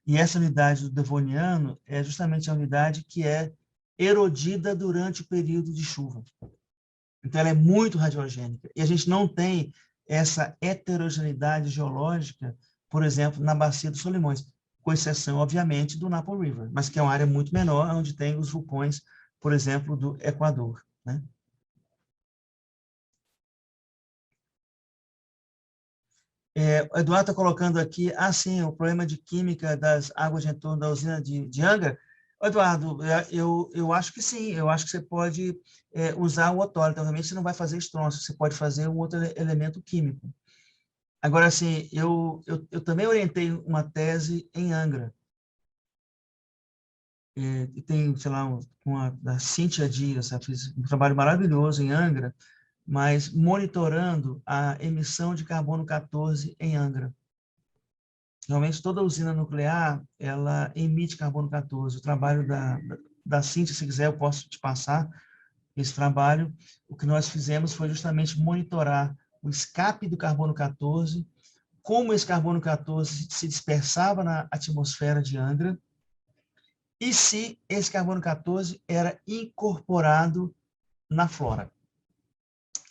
E essa unidade do Devoniano é justamente a unidade que é erodida durante o período de chuva. Então, ela é muito radiogênica. E a gente não tem essa heterogeneidade geológica, por exemplo, na Bacia dos Solimões, com exceção, obviamente, do Napo River, mas que é uma área muito menor, onde tem os vulcões, por exemplo, do Equador, né? O Eduardo está colocando aqui, sim, o problema de química das águas de entorno da usina de Angra. Eduardo, eu acho que sim, eu acho que você pode usar o otólito, obviamente você não vai fazer estrôncio, você pode fazer um outro elemento químico. Agora, assim, eu também orientei uma tese em Angra, e tem, sei lá, da Cíntia Dias, fiz um trabalho maravilhoso em Angra, mas monitorando a emissão de carbono 14 em Angra. Realmente, toda usina nuclear, ela emite carbono 14. O trabalho da Cíntia, se quiser, eu posso te passar esse trabalho. O que nós fizemos foi justamente monitorar o escape do carbono 14, como esse carbono 14 se dispersava na atmosfera de Angra, e se esse carbono 14 era incorporado na flora.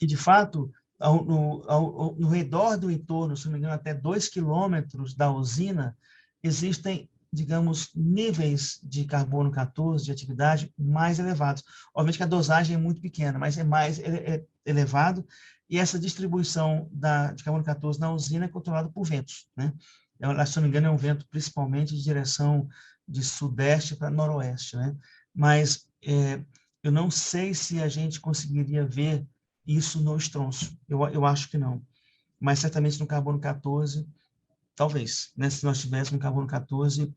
E, de fato, no redor do entorno, se não me engano, até 2 quilômetros da usina, existem digamos, níveis de carbono 14 de atividade mais elevados. Obviamente que a dosagem é muito pequena, mas é mais elevado, e essa distribuição de carbono 14 na usina é controlada por ventos, né? Se não me engano, é um vento principalmente de direção de sudeste para noroeste, né? Mas eu não sei se a gente conseguiria ver isso no estronço. Eu acho que não. Mas certamente no carbono 14, talvez, né? Se nós tivéssemos no carbono 14,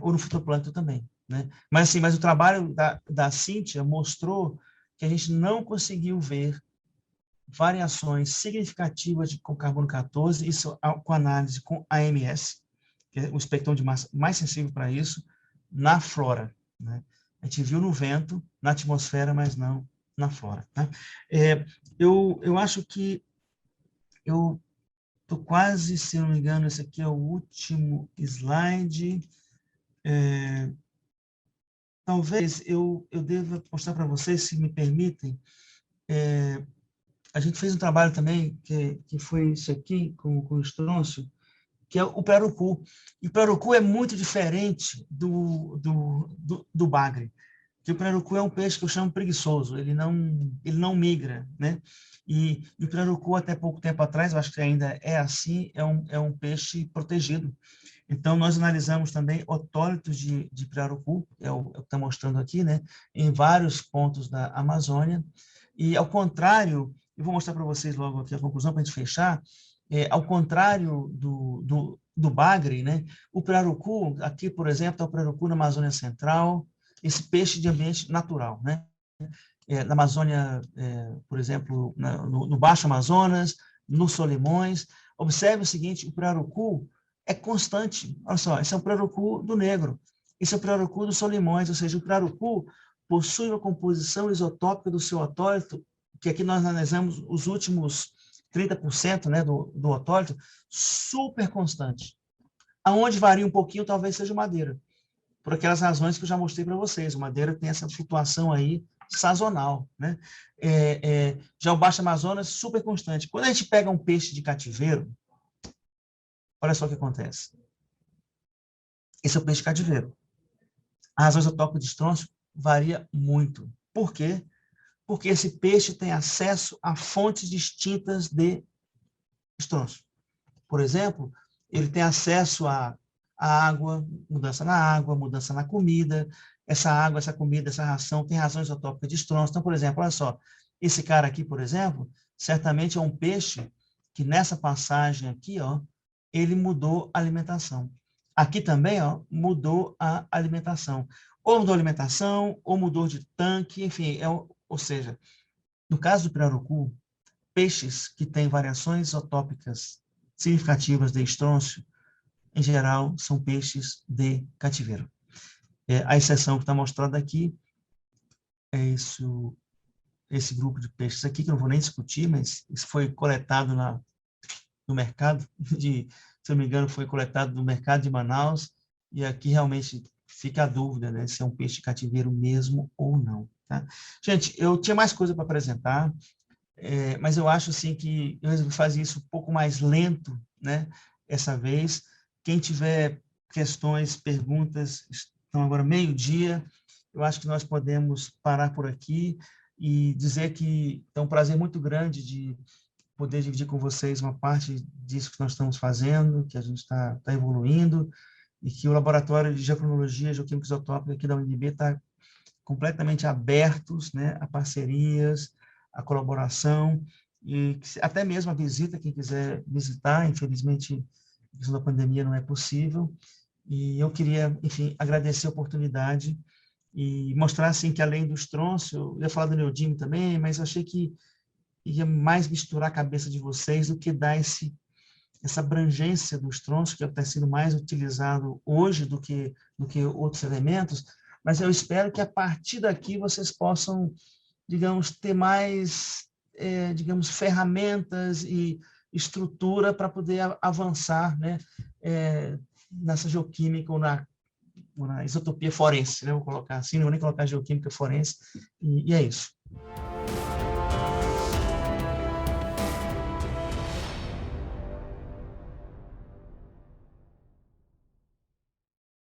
ou no fitoplâncton também, né? Mas o trabalho da Cíntia mostrou que a gente não conseguiu ver variações significativas com carbono 14, isso com análise com AMS, que é o espectrão de massa mais sensível para isso, na flora, né? A gente viu no vento, na atmosfera, mas não na flora, né? Eu acho que eu estou quase, se não me engano, esse aqui é o último slide. Talvez eu deva mostrar para vocês, se me permitem. A gente fez um trabalho também, que foi isso aqui, com o estronço, que é o pirarucu. E o pirarucu é muito diferente do bagre. Que o pirarucu é um peixe que eu chamo preguiçoso, ele não migra, né? E o pirarucu, até pouco tempo atrás, eu acho que ainda é assim, é um peixe protegido. Então, nós analisamos também otólitos de pirarucu, é o que está mostrando aqui, né? Em vários pontos da Amazônia. E, ao contrário, eu vou mostrar para vocês logo aqui a conclusão, para a gente fechar, ao contrário do bagre, né? O pirarucu, aqui, por exemplo, está o pirarucu na Amazônia Central, esse peixe de ambiente natural, né? Na Amazônia, por exemplo, no Baixo Amazonas, nos Solimões. Observe o seguinte, o pirarucu é constante. Olha só, esse é o pirarucu do Negro, esse é o pirarucu dos Solimões, ou seja, o pirarucu possui uma composição isotópica do seu otólito, que aqui nós analisamos os últimos 30%, né, do otólito, super constante. Aonde varia um pouquinho, talvez seja madeira, por aquelas razões que eu já mostrei para vocês. O madeira tem essa flutuação aí sazonal, né? Já o Baixo Amazonas, super constante. Quando a gente pega um peixe de cativeiro, olha só o que acontece. Esse é o peixe de cativeiro. A razão isotópica de estronço varia muito. Por quê? Porque esse peixe tem acesso a fontes distintas de estronço. Por exemplo, ele tem acesso a água, mudança na água, mudança na comida. Essa água, essa comida, essa ração tem razão isotópica de estronço. Então, por exemplo, olha só, esse cara aqui, por exemplo, certamente é um peixe que nessa passagem aqui, ó, ele mudou a alimentação. Aqui também, ó, mudou a alimentação. Ou mudou a alimentação, ou mudou de tanque, enfim, ou seja, no caso do pirarucu, peixes que têm variações isotópicas significativas de estronço, em geral, são peixes de cativeiro. A exceção que está mostrada aqui é esse grupo de peixes aqui, que eu não vou nem discutir, mas isso foi coletado no mercado, se eu não me engano, foi coletado no mercado de Manaus, e aqui realmente fica a dúvida, né, se é um peixe de cativeiro mesmo ou não. Tá? Gente, eu tinha mais coisa para apresentar, mas eu acho assim que eu resolvi fazer isso um pouco mais lento, né, essa vez. Quem tiver questões, perguntas, estão agora meio-dia, eu acho que nós podemos parar por aqui e dizer que é um prazer muito grande de poder dividir com vocês uma parte disso que nós estamos fazendo, que a gente está evoluindo, e que o Laboratório de Geocronologia e Geoquímica Isotópica aqui da UNB está completamente abertos, né, a parcerias, a colaboração, e até mesmo a visita, quem quiser visitar. Infelizmente, a questão da pandemia não é possível, e eu queria, enfim, agradecer a oportunidade e mostrar, assim, que além do estronço, eu ia falar do neodímio também, mas eu achei que ia mais misturar a cabeça de vocês do que dar essa abrangência do estronço, que está sendo mais utilizado hoje do que outros elementos, mas eu espero que a partir daqui vocês possam, digamos, ter mais, digamos, ferramentas e estrutura para poder avançar, né, nessa geoquímica ou na isotopia forense, né? Vou colocar assim, não vou nem colocar geoquímica forense, e é isso.